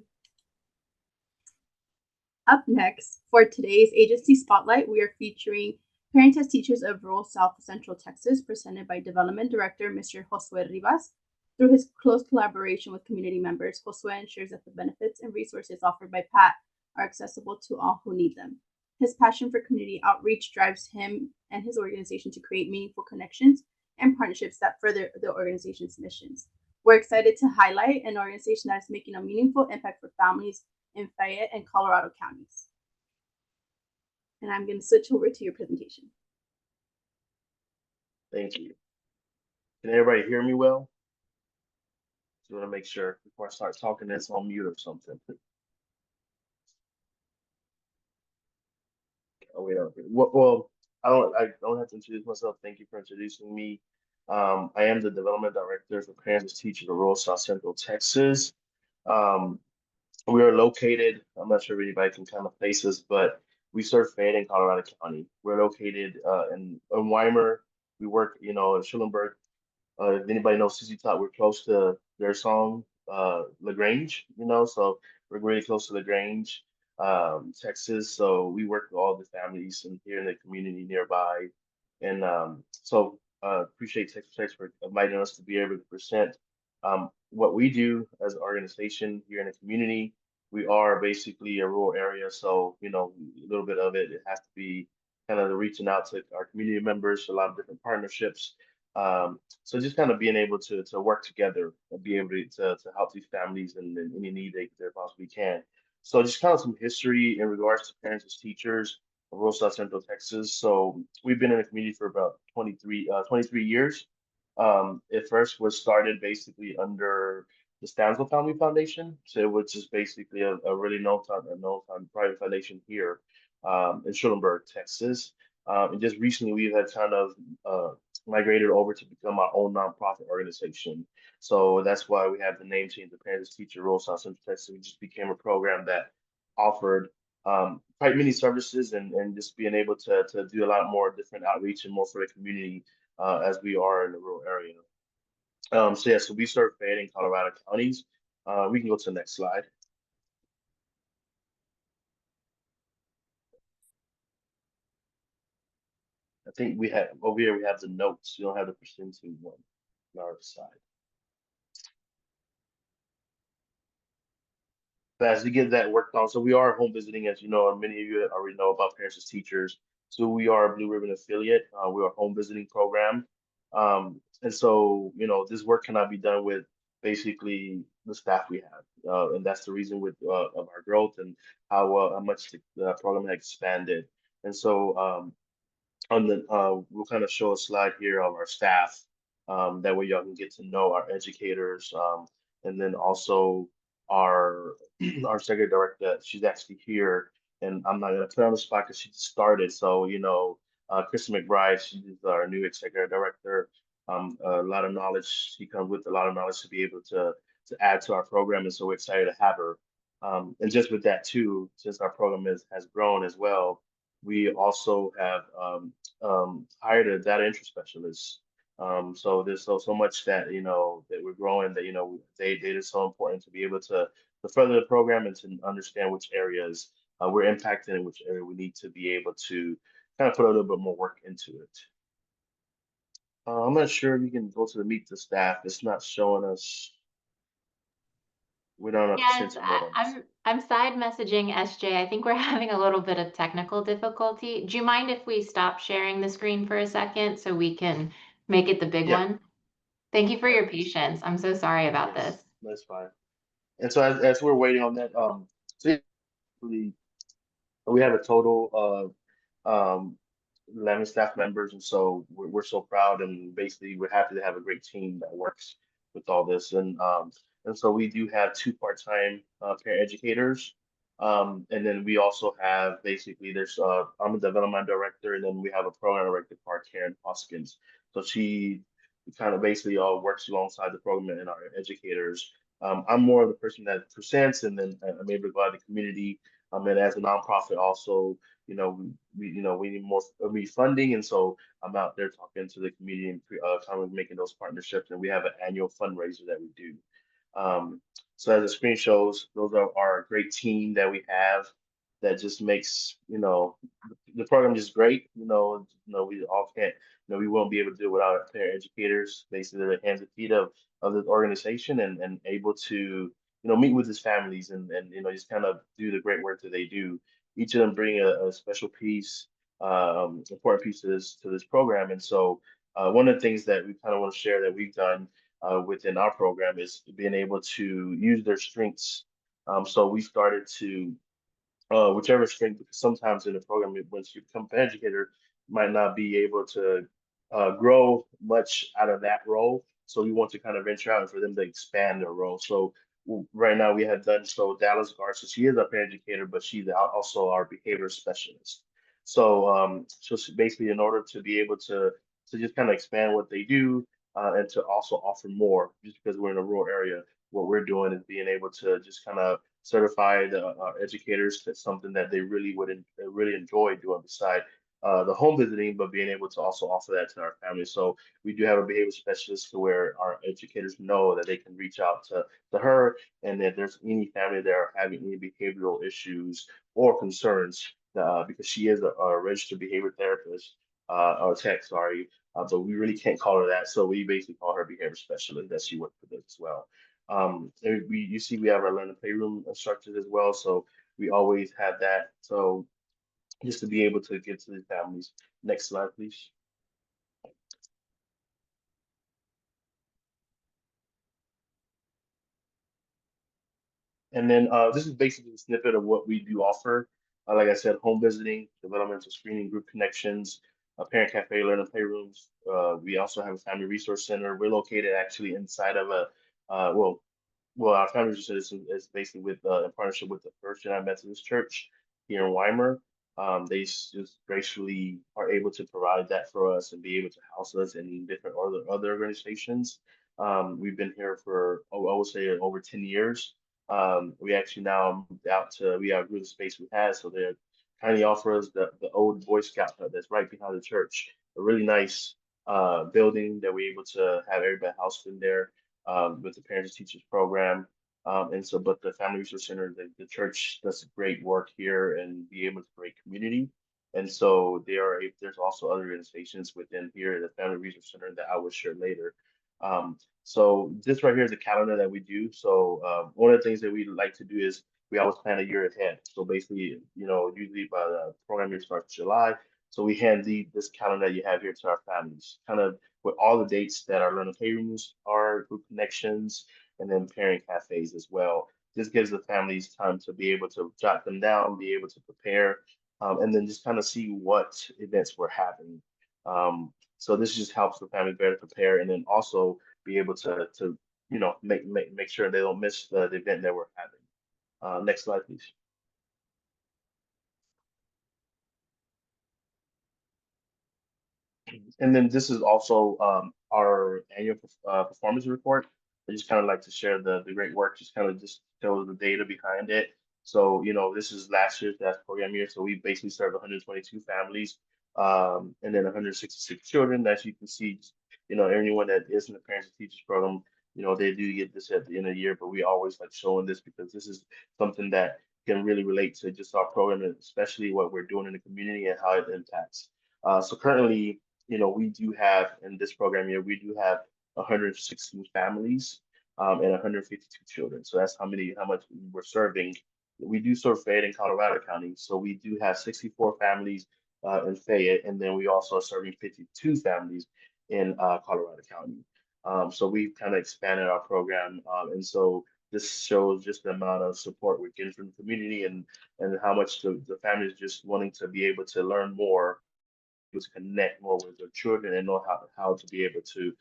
Up next, for today's Agency Spotlight, we are featuring Parent as Teachers of Rural South Central Texas, presented by Development Director Mr. Josue Rivas. Through his close collaboration with community members, Josue ensures that the benefits and resources offered by PAT are accessible to all who need them. His passion for community outreach drives him and his organization to create meaningful connections and partnerships that further the organization's missions. We're excited to highlight an organization that is making a meaningful impact for families in Fayette and Colorado counties. And I'm going to switch over to your presentation. Thank you. Can everybody hear me well? Just want to make sure before I start talking that's on mute or something. Oh, wait, well, I don't have to introduce myself. Thank you for introducing me. I am the development director for Parents as Teachers of Rural South Central Texas. We are located, I'm not sure if anybody can kind of place us, but we serve Fayette in Colorado County. We're located in Weimar. We work, in Schulenburg. If anybody knows CC Top, we're close to their song, LaGrange, so we're really close to LaGrange, Texas. So we work with all the families here in the community nearby. And appreciate Texas Tech for inviting us to be able to present what we do as an organization here in the community. We are basically a rural area, so a little bit of it has to be kind of reaching out to our community members, a lot of different partnerships. So just kind of being able to work together and be able to help these families in any need they possibly can. So just kind of some history in regards to Parents as Teachers of Rural South Central Texas. So we've been in the community for about 23 years. It first was started basically under the Stansel Family Foundation. So it was just basically a really no-time private foundation here in Schulenburg, Texas. And just recently we've had kind of migrated over to become our own nonprofit organization. So that's why we have the name change, the Parents as Teachers Rural South Central Texas. We just became a program that offered quite many services and just being able to do a lot more different outreach and more for the community as we are in the rural area. So yeah, so we serve Fayette and Colorado counties. We can go to the next slide. I think we have over here we have the notes. You don't have the presenting one on our side. But as we get that worked on, so we are home visiting, as you know, and many of you already know about Parents as Teachers. So we are a Blue Ribbon affiliate. We are a home visiting program. And so, you know, this work cannot be done with basically the staff we have. And that's the reason with of our growth and how much the program has expanded. And so on the we'll kind of show a slide here of our staff. That way y'all can get to know our educators, and then also our our secretary director. She's actually here, and I'm not gonna put her on the spot because she started. So you know, Kristen McBride, she's our new executive director. A lot of knowledge. She comes with a lot of knowledge to be able to add to our program, and so we're excited to have her. And just with that too, since our program has grown as well, we also have hired a data entry specialist. So there's so much that you know that we're growing that you know data is so important to be able to further the program and to understand which areas we're impacting and which area we need to be able to kind of put a little bit more work into it. I'm not sure if you can go to the meet the staff. It's not showing us. We don't have Yes, percentage note on this. I'm side messaging SJ. I think we're having a little bit of technical difficulty. Do you mind if we stop sharing the screen for a second so we can make it the big Yeah. one? Thank you for your patience. I'm so sorry about Yes, this. that's fine. And so as we're waiting on that, so we have a total of 11 staff members, and so we're so proud, and basically we're happy to have a great team that works with all this. And so we do have two part-time parent educators, and then we also have basically there's I'm a development director, and then we have a program director, Karen Hoskins. So she kind of basically all works alongside the program and our educators. I'm more of the person that presents, and then I'm able to go out to the community. And as a nonprofit, also, you know, we need more funding, and so I'm out there talking to the community and kind of making those partnerships. And we have an annual fundraiser that we do. So as the screen shows, those are our great team that we have that just makes the program just great. We all can't, we won't be able to do it without our parent educators, basically the hands and feet of the organization, and able to meet with his families and just kind of do the great work that they do. Each of them bring a special piece, important piece to this program. And so one of the things that we kind of want to share that we've done within our program is being able to use their strengths. So we started to whichever strength, because sometimes in the program, once you become an educator, you might not be able to grow much out of that role. So we want to kind of venture out and for them to expand their role. So right now we have done so Dallas Garza, she is our parent educator, but she's also our behavior specialist. So basically in order to be able to just kind of expand what they do and to also offer more, just because we're in a rural area, what we're doing is being able to just kind of certify the educators to something that they really really enjoy doing beside the home visiting, but being able to also offer that to our families. So we do have a behavior specialist to where our educators know that they can reach out to her, and if there's any family that are having any behavioral issues or concerns, because she is a registered behavior therapist, or tech, sorry, but we really can't call her that. So we basically call her behavior specialist, that she works with us as well. You see we have our learning playroom structured as well, so we always have that. So just to be able to get to the families. Next slide, please. And then this is basically a snippet of what we do offer. Like I said, home visiting, developmental screening, group connections, parent cafe, learning playrooms. We also have a family resource center. We're located actually inside of a, our family resource center is basically in partnership with the First United Methodist Church here in Weimar. They just gracefully are able to provide that for us and be able to house us in different other organizations. We've been here for, I would say, over 10 years. We actually now moved out to, we outgrew the space we had, so they're kindly offer us the old Boy Scout hut that's right behind the church. A really nice building that we're able to have everybody housed in there with the Parents and Teachers program. And so, but the Family Resource Center, the church does great work here and be able to create community. And so there's also other organizations within here, the Family Resource Center, that I will share later. So this right here is the calendar that we do. So one of the things that we like to do is we always plan a year ahead. So basically, usually by the program year starts July. So we hand this calendar that you have here to our families, kind of with all the dates that our learning rooms are, group connections, and then parent cafes as well. This gives the families time to be able to jot them down, be able to prepare, and then just kind of see what events we're having. So this just helps the family better prepare, and then also be able to make sure they don't miss the event that we're having. Next slide, please. And then this is also our annual performance report. I just kind of like to share the great work, just kind of just show the data behind it. So, this is last year's program year. So we basically served 122 families and then 166 children. As you can see, anyone that is in the Parents and Teachers program, they do get this at the end of the year, but we always like showing this because this is something that can really relate to just our program, and especially what we're doing in the community and how it impacts. So currently, we do have in this program year, we do have 116 families and 152 children. So that's how much we're serving. We do serve Fayette in Colorado County. So we do have 64 families in Fayette, and then we also are serving 52 families in Colorado County. So we've kind of expanded our program. And so this shows just the amount of support we're getting from the community and how much the families just wanting to be able to learn more, to connect more with their children and know how to be able to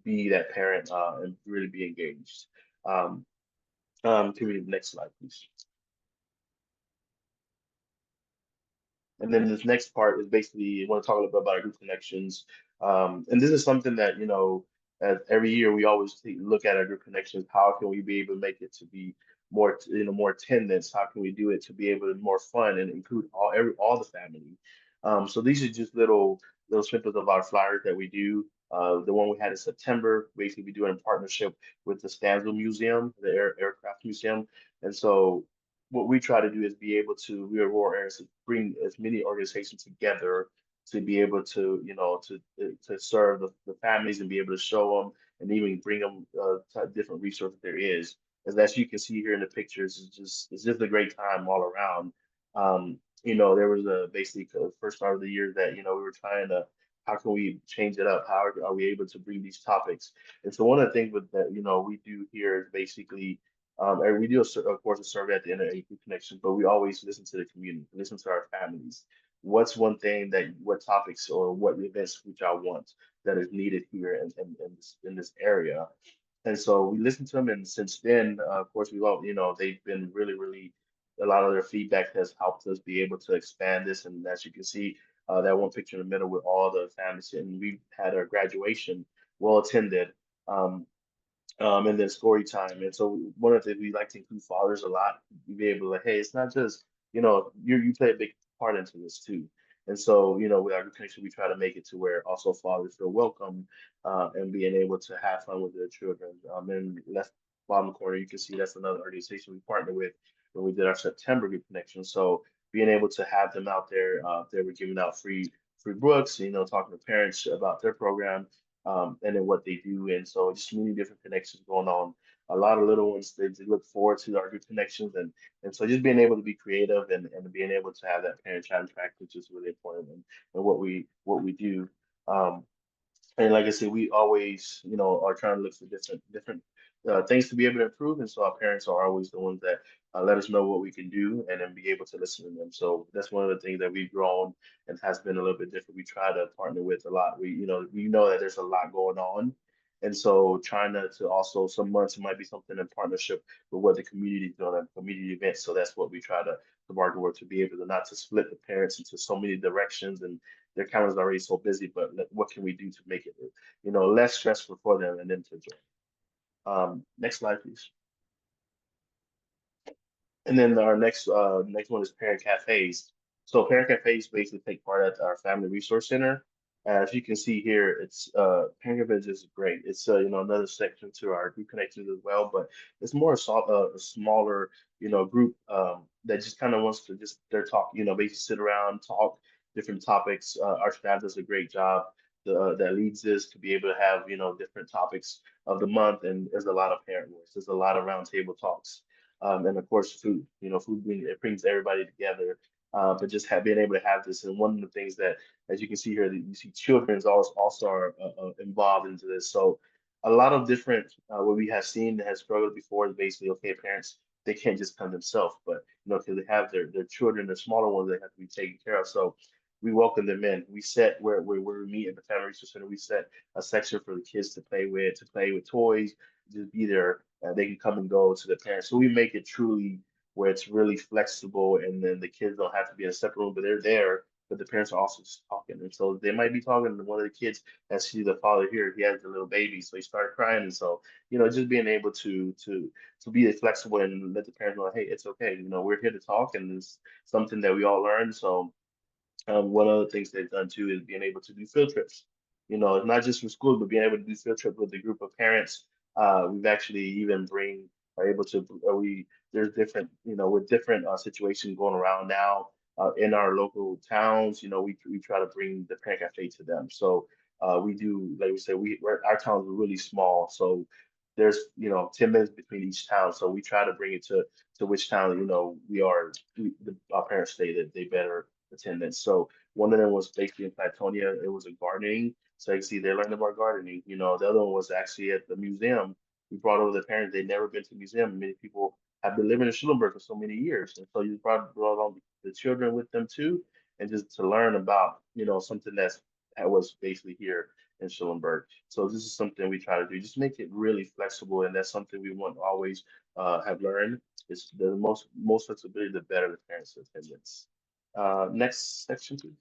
be that parent and really be engaged. Can we next slide, please? And then this next part is basically, I want to talk a little bit about our group connections. And this is something that, every year we always look at our group connections. How can we be able to make it to be more, more attendance? How can we do it to be able to be more fun and include all the family? So these are just little snippets of our flyers that we do. The one we had in September, basically we do it in partnership with the Stanzel Museum, the Aircraft Museum. And so what we try to do is be able to, we are Aurora Air, to bring as many organizations together to be able to, to serve the families and be able to show them and even bring them different resources there is. As you can see here in the pictures, it's just a great time all around. There was basically the first start of the year that, we were trying to, how can we change it up? How are we able to bring these topics? And so one of the things with that, we do here is basically, and we do, of course, a survey at the end of AP Connection, but we always listen to the community, listen to our families. What's one thing what topics or what events which I want that is needed here in this area? And so we listen to them, and since then, of course, they've been really, really, a lot of their feedback has helped us be able to expand this. And as you can see, that one picture in the middle with all the families, and we had our graduation well attended. And then story time. And so one of the things we like to include fathers a lot, be able to, hey, it's not just, you play a big part into this too. And so, with our connection, we try to make it to where also fathers feel welcome and being able to have fun with their children. And left bottom corner, you can see that's another organization we partnered with when we did our September group connection. So being able to have them out there, they were giving out free books, talking to parents about their program, and then what they do. And so just many different connections going on. A lot of little ones, they look forward to our good connections. And so just being able to be creative and being able to have that parent-child interaction is just really important and what we do. And like I said, we always, are trying to look for different things to be able to improve. And so our parents are always the ones that let us know what we can do and then be able to listen to them. So that's one of the things that we've grown and has been a little bit different. We try to partner with a lot. We know that there's a lot going on. And so trying to also, some months it might be something in partnership with what the community is doing at community events. So that's what we try to bargain with, to be able to not to split the parents into so many directions, and their calendar's already so busy, but what can we do to make it, less stressful for them and them to enjoy. Next slide, please. And then our next one is parent cafes. So parent cafes basically take part at our Family Resource Center. As you can see here, it's Parent Village is great. It's another section to our group connections as well, but it's more a smaller group that just kind of wants to just their talk, basically sit around, talk different topics. Our staff does a great job. That leads us to be able to have different topics of the month, and there's a lot of parent voice. There's a lot of roundtable talks, and of course food. It brings everybody together. But just being able to have this, and one of the things that, as you can see here, that you see children is also are involved into this. So a lot of different what we have seen that has struggled before is basically, okay, parents, they can't just come themselves, but because they have their children, their smaller ones, they have to be taken care of. So we welcome them in. We set where we meet at the Family Resource Center. We set a section for the kids to play with toys, just be there. They can come and go to the parents. So we make it truly where it's really flexible, and then the kids don't have to be in a separate room, but they're there. But the parents are also just talking, and so they might be talking to one of the kids. As see the father here, he has the little baby, so he started crying, and so just being able to be flexible and let the parents know, hey, it's okay. We're here to talk, and it's something that we all learn. So one of the things they've done too is being able to do field trips. It's not just for school, but being able to do field trip with a group of parents. We've actually even are able to there's different with different situations going around now in our local towns. We try to bring the parent cafe to them. So we do, like we said, our towns are really small, so there's 10 minutes between each town. So we try to bring it to which town our parents say that they better attendance. So one of them was basically in Platonia. It was a gardening. So you can see they learned about gardening. The other one was actually at the museum. We brought over the parents. They'd never been to the museum. Many people have been living in Schulenburg for so many years. And so you brought on the children with them too, and just to learn about, something that was basically here in Schulenburg. So this is something we try to do, just make it really flexible. And that's something we want to always have learned. Is the most flexibility, the better the parents' attendance. Next section, please.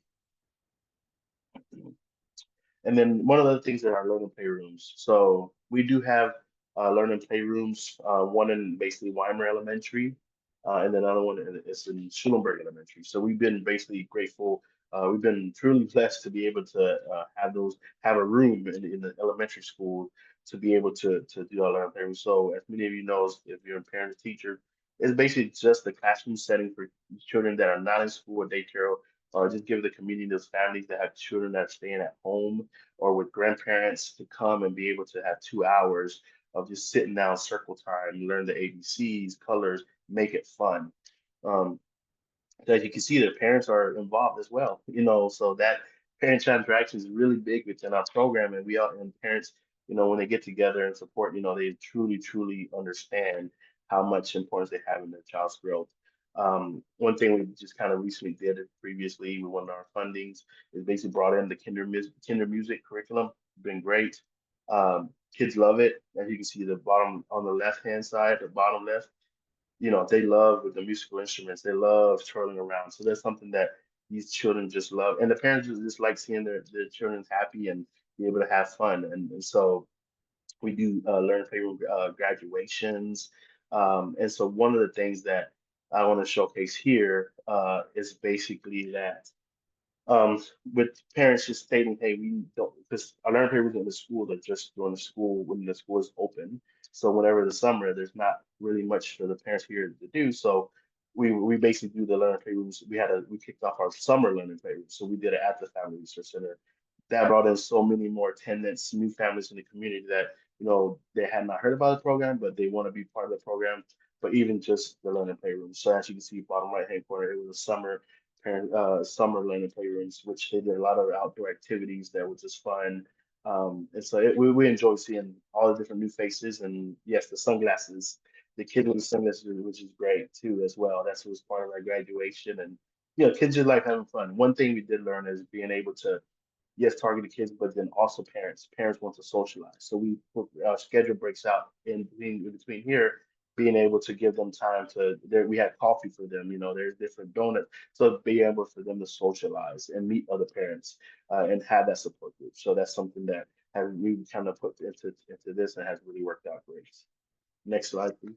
And then one of the things that are learning playrooms. So we do have learning playrooms, one in basically Weimer Elementary, and then another one is in Schulenburg Elementary. So we've been basically grateful. We've been truly blessed to be able to have a room in the elementary school to be able to do our learning playroom. So as many of you know, if you're a parent or teacher, it's basically just the classroom setting for children that are not in school or daycare, or just give the community, those families that have children that are staying at home or with grandparents, to come and be able to have 2 hours of just sitting down, circle time, learn the ABCs, colors, make it fun. So as you can see, the parents are involved as well, so that parent interaction is really big within our program. And parents, when they get together and support, they truly understand how much importance they have in their child's growth. One thing we just kind of recently did previously with one of our fundings is basically brought in the kinder music curriculum. Been great. Kids love it. As you can see, the bottom on the left hand side, the bottom left, they love with the musical instruments. They love twirling around. So that's something that these children just love, and the parents just like seeing their children happy and be able to have fun. And so we do learn playroom graduations. And so one of the things that I want to showcase here is basically that with parents just stating, hey, we don't, because our learning papers in the school are just during the school when the school is open. So whenever the summer, there's not really much for the parents here to do. So we basically do the learning papers. We kicked off our summer learning papers. So we did it at the Family Resource Center. That brought in so many more attendants, new families in the community that they had not heard about the program, but they want to be part of the program. But even just the learning playroom. So as you can see, bottom right hand corner, it was a summer learning playrooms, which they did a lot of outdoor activities that was just fun. And so we enjoy seeing all the different new faces, and yes, the sunglasses, the kid with the sunglasses, which is great too as well. That's was part of our graduation, and kids just like having fun. One thing we did learn is being able to, yes, target the kids, but then also parents. Parents want to socialize, so we put our schedule breaks out in between here, being able to give them time to. There, we had coffee for them. There's different donuts, so be able for them to socialize and meet other parents and have that support group. So that's something that has we kind of put into this and has really worked out great. Next slide, please.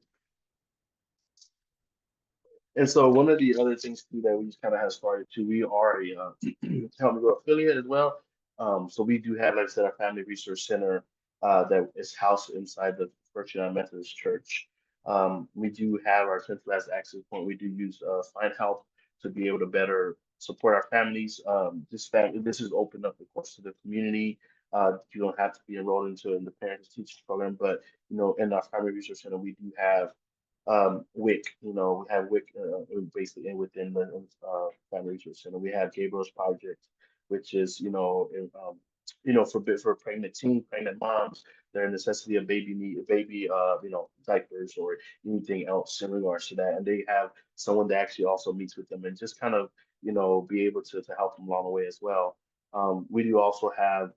And so one of the other things too that we just kind of have started too, we are a Help Me Grow affiliate as well. So we do have, like I said, our Family Resource Center that is housed inside the First United Methodist Church. We do have our centralized access point. We do use Find Help to be able to better support our families. This is open up, of course, to the community. You don't have to be enrolled into the Parents Teachers Program, but in our Family Resource Center, we do have WIC. We have WIC basically within the Family Resource Center. We have Gabriel's Project, which is for pregnant teens, pregnant moms, their necessity of baby diapers or anything else in regards to that, and they have someone that actually also meets with them and just kind of be able to help them along the way as well. We do also have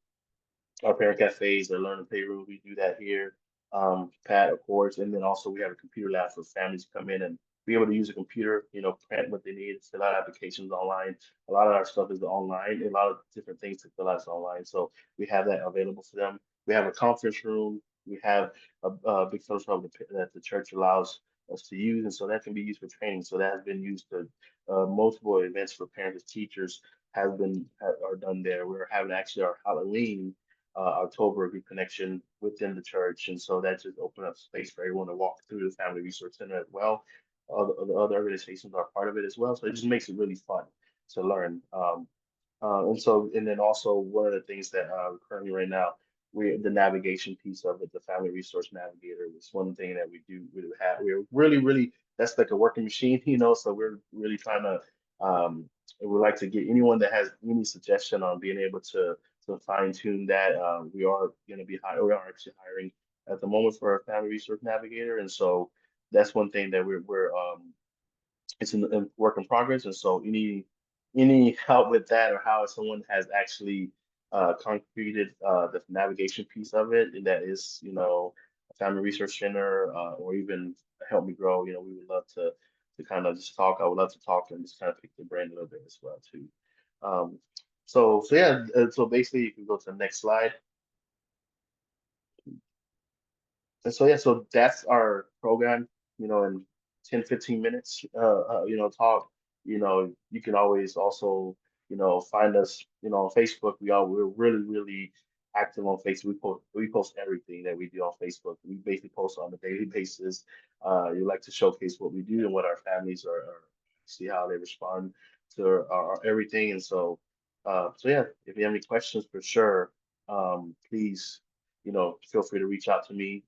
our parent cafes, our learn and play room. We do that here. Pat, of course, and then also we have a computer lab for families to come in and be able to use a computer, print what they need, fill out applications online. A lot of our stuff is online, a lot of different things to fill out is online. So we have that available for them. We have a conference room. We have a big social hub that the church allows us to use, and so that can be used for training. So that has been used to multiple events for parents and teachers are done there. We're having actually our Halloween October reconnection within the church, and so that just opened up space for everyone to walk through the Family Resource Center as well. The other organizations are part of it as well, so it just makes it really fun to learn. And then also one of the things that currently right now, the navigation piece of it, the Family Resource Navigator, is one thing that we have. We're really that's like a working machine, so we're really trying to we'd like to get anyone that has any suggestion on being able to fine tune that. We are actually hiring at the moment for a Family Resource Navigator, and so that's one thing that we're it's in work in progress. And so any help with that, or how someone has actually concreted the navigation piece of it, and that is a Family Resource Center, or even Help Me Grow, we would love to kind of just talk. I would love to talk and just kind of pick the brain a little bit as well too. So yeah, so basically you can go to the next slide. And so yeah, so that's our program, in 10-15 minutes, talk. You can always also, find us, on Facebook. We're really active on Facebook. We post everything that we do on Facebook. We basically post on a daily basis. We like to showcase what we do and what our families are see how they respond to our everything. And so yeah, if you have any questions, for sure, please, feel free to reach out to me.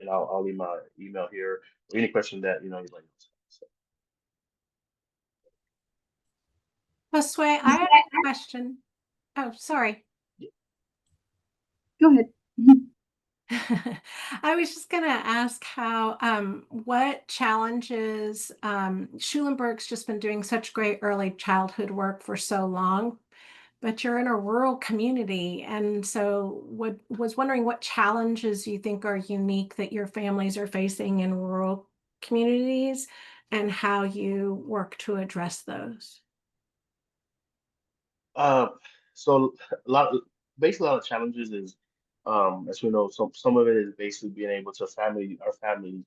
And I'll leave my email here, or any question that you'd like to ask. So. Josue, I had a question. Oh, sorry. Go ahead. I was just going to ask how, what challenges, Schulenburg's just been doing such great early childhood work for so long, but you're in a rural community. And so was wondering what challenges you think are unique that your families are facing in rural communities, and how you work to address those. So basically a lot of challenges is, as we know, some of it is basically being able to our family.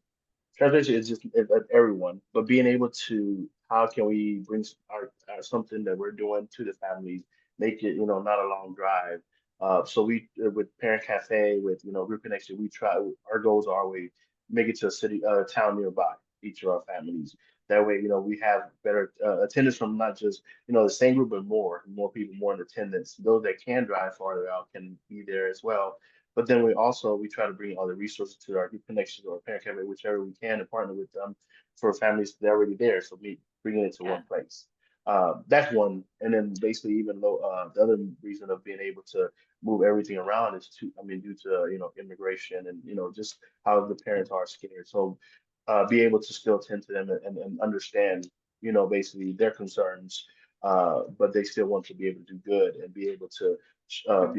Translation is just everyone, but being able to, how can we bring our something that we're doing to the families, make it, not a long drive. So we, with Parent Cafe, with, Group Connection, our goals are we make it to a town nearby, each of our families. That way, we have better attendance from not just, the same group, but more people, more in attendance. Those that can drive farther out can be there as well. But then we try to bring all the resources to our Group Connections or Parent Cafe, whichever we can, and partner with them for families that are already there. So we bring it to one place. That's one. And then basically, even though the other reason of being able to move everything around is due to immigration and just how the parents are scared. So be able to still tend to them and understand basically their concerns, but they still want to be able to do good and be able to have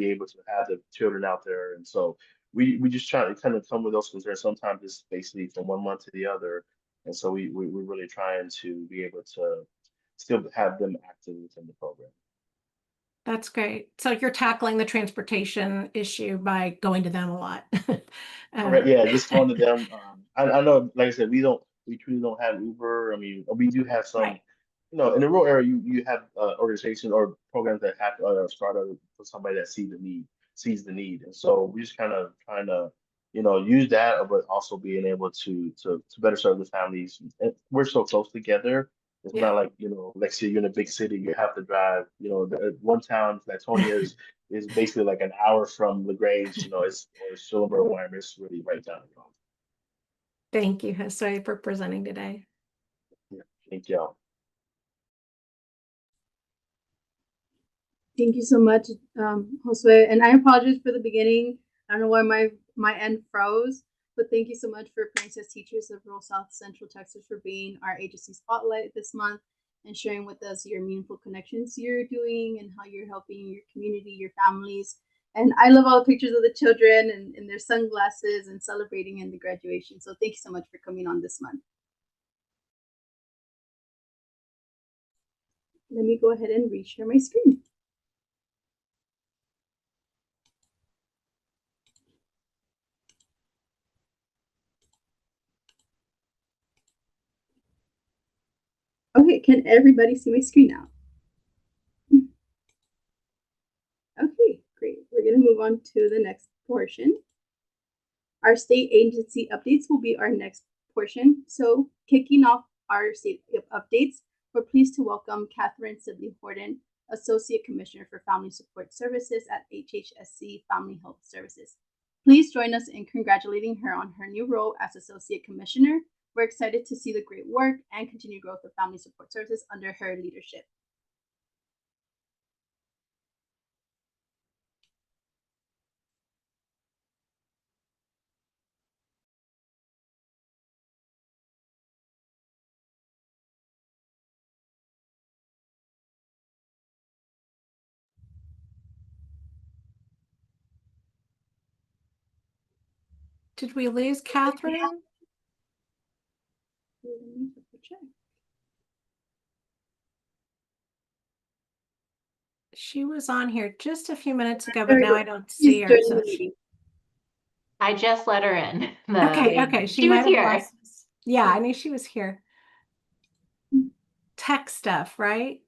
the children out there. And so we just try to kind of come with those concerns. Sometimes it's basically from one month to the other, and so we're really trying to be able to still have them active within the program. That's great. So you're tackling the transportation issue by going to them a lot. Correct. Yeah, just going to them. I know, like I said, we truly don't have Uber. I mean, we do have some. Right. in the rural area, you have organizations or programs that have started for somebody that sees the need, and so we just kind of trying to, use that, but also being able to better serve the families. And we're so close together. It's Yeah. not like, like say you're in a big city, you have to drive. One town, Latonia, is basically like an hour from LaGrange. Or Silver Wyoming. It's really right down the road. Thank you, Josue, for presenting today. Yeah, thank y'all. Thank you so much, Josue. And I apologize for the beginning. I don't know why my end froze, but thank you so much for Princess Teachers of Rural South Central Texas for being our agency spotlight this month and sharing with us your meaningful connections you're doing and how you're helping your community, your families. And I love all the pictures of the children and in their sunglasses and celebrating in the graduation. So thank you so much for coming on this month. Let me go ahead and reshare my screen. Okay, can everybody see my screen now? Okay, great. We're going to move on to the next portion. Our state agency updates will be our next portion. So kicking off our state updates, we're pleased to welcome Catherine Sibley Horton, Associate Commissioner for Family Support Services at HHSC Family Health Services. Please join us in congratulating her on her new role as Associate Commissioner. We're excited to see the great work and continued growth of Family Support Services under her leadership. Did we lose Catherine? Let me double check. She was on here just a few minutes ago, There but we now go. I don't She's see her. joining So the meeting. I just let her in. Okay. She was might have here. lost us. Yeah, I knew she was here. Tech stuff, right?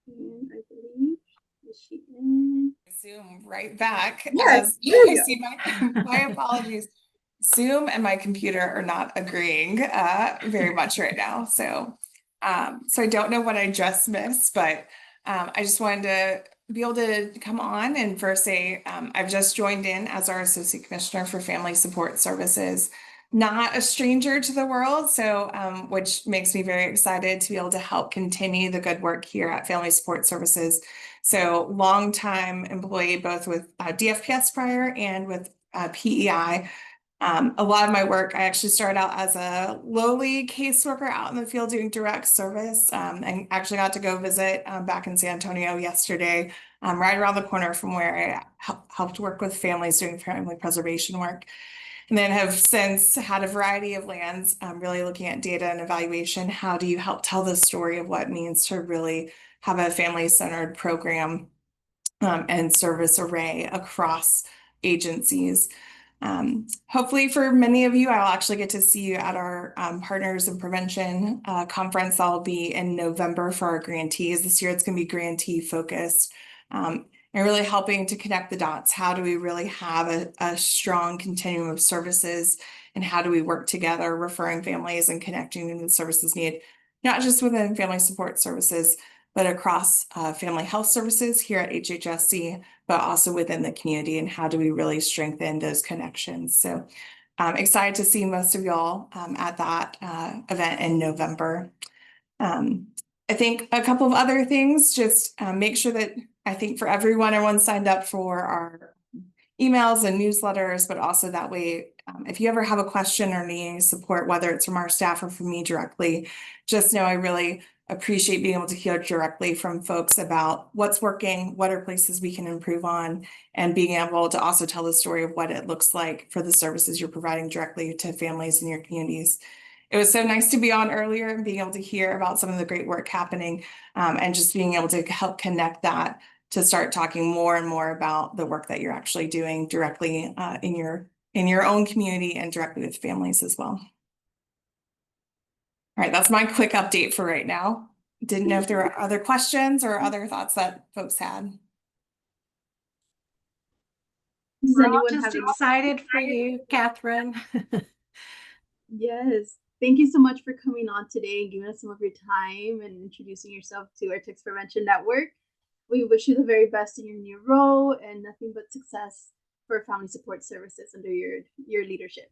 And I believe, is she in? Zoom right back. Yes, As there we I go. see my apologies. Zoom and my computer are not agreeing very much right now. So I don't know what I just missed, but I just wanted to be able to come on and first say I've just joined in as our Associate Commissioner for Family Support Services. Not a stranger to the world, so which makes me very excited to be able to help continue the good work here at Family Support Services. So longtime employee, both with DFPS prior and with PEI. A lot of my work, I actually started out as a lowly caseworker out in the field doing direct service, and actually got to go visit back in San Antonio yesterday, right around the corner from where I helped work with families doing family preservation work. And then have since had a variety of lands, really looking at data and evaluation. How do you help tell the story of what it means to really have a family-centered program and service array across agencies? Hopefully for many of you, I'll actually get to see you at our Partners in Prevention conference. I'll be in November for our grantees. This year it's going to be grantee focused. And really helping to connect the dots. How do we really have a strong continuum of services, and how do we work together, referring families and connecting them to the services needed, not just within family support services, but across family health services here at HHSC, but also within the community, and how do we really strengthen those connections. So I'm excited to see most of y'all at that event in November. I think a couple of other things, just make sure that I think for everyone signed up for our emails and newsletters, but also that way, if you ever have a question or need any support, whether it's from our staff or from me directly, just know I really appreciate being able to hear directly from folks about what's working, what are places we can improve on, and being able to also tell the story of what it looks like for the services you're providing directly to families in your communities. It was so nice to be on earlier and being able to hear about some of the great work happening, and just being able to help connect that to start talking more and more about the work that you're actually doing directly in your own community and directly with families as well. All right, that's my quick update for right now. Didn't know if there were other questions or other thoughts that folks had. Does We're all anyone just have any? excited for you, Catherine. Yes. Thank you so much for coming on today and giving us some of your time and introducing yourself to our Text Prevention Network. We wish you the very best in your new role and nothing but success for Family Support Services under your leadership.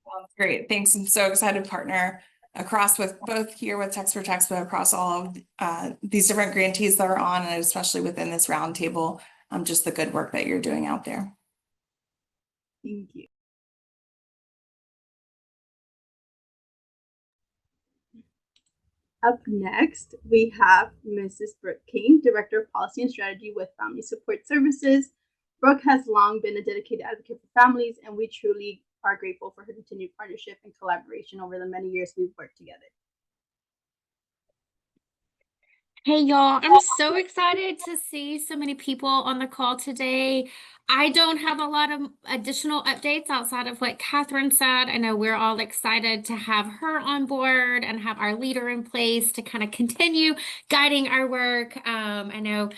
Well, great. Thanks. I'm so excited to partner across with both here with Text for Text, but across all of these different grantees that are on, and especially within this roundtable, just the good work that you're doing out there. Thank you. Up next, we have Mrs. Brooke King, Director of Policy and Strategy with Family Support Services. Brooke has long been a dedicated advocate for families, and we truly are grateful for her continued partnership and collaboration over the many years we've worked together. Hey y'all, I'm so excited to see so many people on the call today. I don't have a lot of additional updates outside of what Catherine said. I know we're all excited to have her on board and have our leader in place to kind of continue guiding our work. I know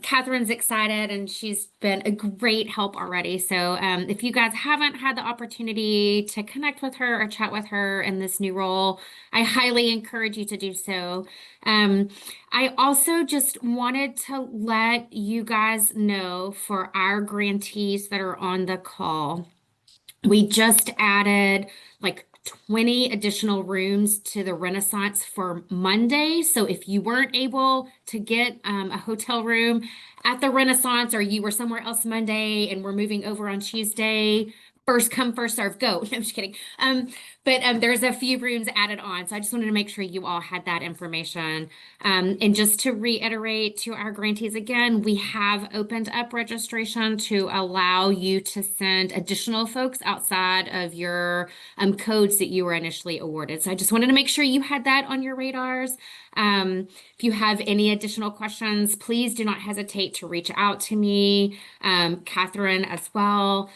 Catherine's excited and she's been a great help already. So if you guys haven't had the opportunity to connect with her or chat with her in this new role, I highly encourage you to do so. I also just wanted to let you guys know for our grantees that are on the call, we just added like 20 additional rooms to the Renaissance for Monday. So if you weren't able to get a hotel room at the Renaissance, or you were somewhere else Monday and we're moving over on Tuesday, first come, first serve, go. No, I'm just kidding. But there's a few rooms added on. So I just wanted to make sure you all had that information. And just to reiterate to our grantees again, we have opened up registration to allow you to send additional folks outside of your codes that you were initially awarded. So I just wanted to make sure you had that on your radars. If you have any additional questions, please do not hesitate to reach out to me, Catherine as well.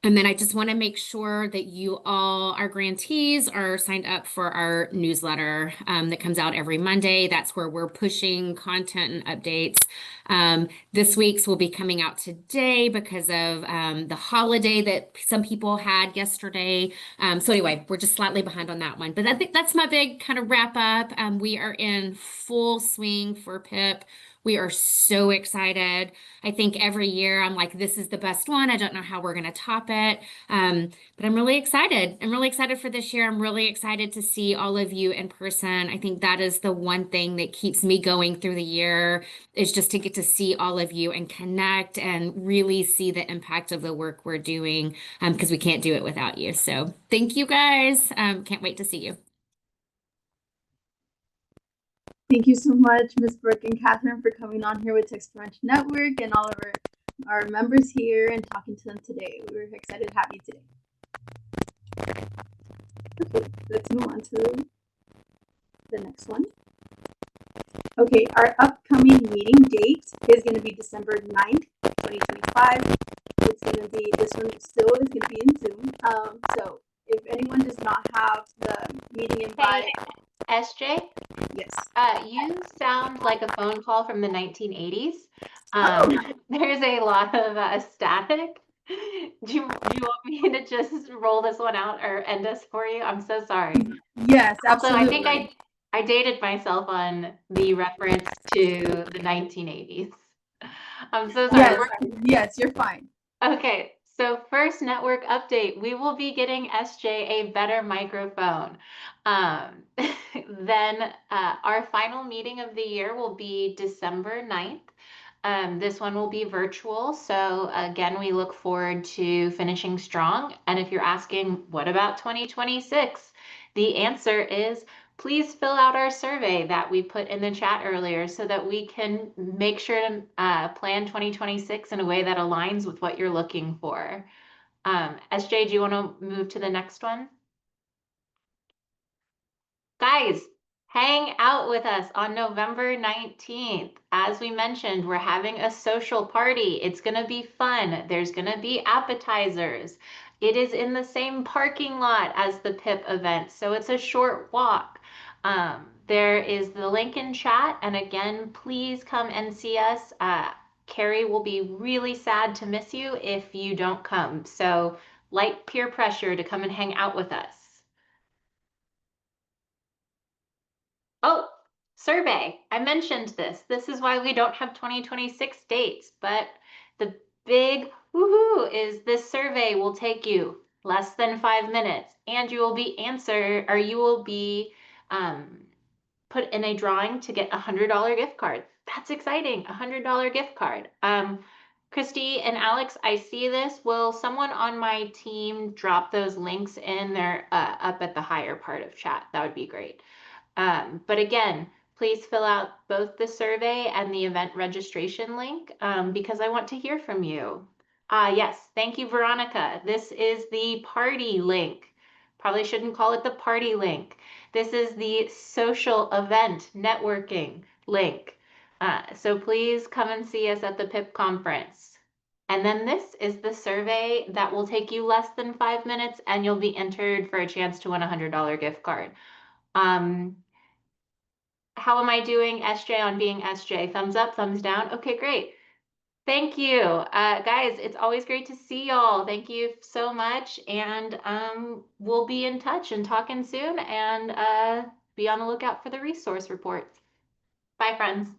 And then I just want to make sure that you all, our grantees, are signed up for our newsletter that comes out every Monday. That's where we're pushing content and updates. This week's will be coming out today because of the holiday that some people had yesterday. So anyway, we're just slightly behind on that one. But I think that's my big kind of wrap up. We are in full swing for PIP. We are so excited. I think every year I'm like, this is the best one. I don't know how we're going to top it. But I'm really excited. I'm really excited for this year. I'm really excited to see all of you in person. I think that is the one thing that keeps me going through the year, is just to get to see all of you and connect and really see the impact of the work we're doing, because we can't do it without you. So thank you guys. Can't wait to see you. Thank you so much, Ms. Brooke and Catherine, for coming on here with Text Prevention Network and all of our members here and talking to them today. We were excited to have you today. Okay, let's move on to the next one. Okay, our upcoming meeting date is going to be December 9th, 2025. It's going to be, this one still is going to be in Zoom. So if anyone does not have the meeting invite. Hey, SJ? Yes. You sound like a phone call from the 1980s. Oh. There's a lot of static. Do you want me to just roll this one out or end this for you? I'm so sorry. Yes, absolutely. Also, I think I dated myself on the reference to the 1980s. I'm so sorry. Yes, you're fine. Okay, so first network update, we will be getting SJ a better microphone. Then our final meeting of the year will be December 9th. This one will be virtual. So again, we look forward to finishing strong. And if you're asking, what about 2026? The answer is, please fill out our survey that we put in the chat earlier so that we can make sure to plan 2026 in a way that aligns with what you're looking for. SJ, do you want to move to the next one? Guys, hang out with us on November 19th. As we mentioned, we're having a social party. It's going to be fun. There's going to be appetizers. It is in the same parking lot as the PIP event, so it's a short walk. There is the link in chat, and again, please come and see us. Carrie will be really sad to miss you if you don't come, so light peer pressure to come and hang out with us. Oh, survey. I mentioned this. This is why we don't have 2026 dates, but the big woohoo is this survey will take you less than 5 minutes, and you will be put in a drawing to get a $100 gift card. That's exciting, a $100 gift card. Christy and Alex, I see this. Will someone on my team drop those links in there up at the higher part of chat? That would be great. But again, please fill out both the survey and the event registration link because I want to hear from you. Yes, thank you, Veronica. This is the party link. Probably shouldn't call it the party link. This is the social event networking link. So please come and see us at the PIP conference. And then this is the survey that will take you less than 5 minutes and you'll be entered for a chance to win a $100 gift card. How am I doing, SJ, on being SJ? Thumbs up, thumbs down? Okay, great. Thank you. Guys, it's always great to see y'all. Thank you so much. And we'll be in touch and talking soon and be on the lookout for the resource reports. Bye, friends.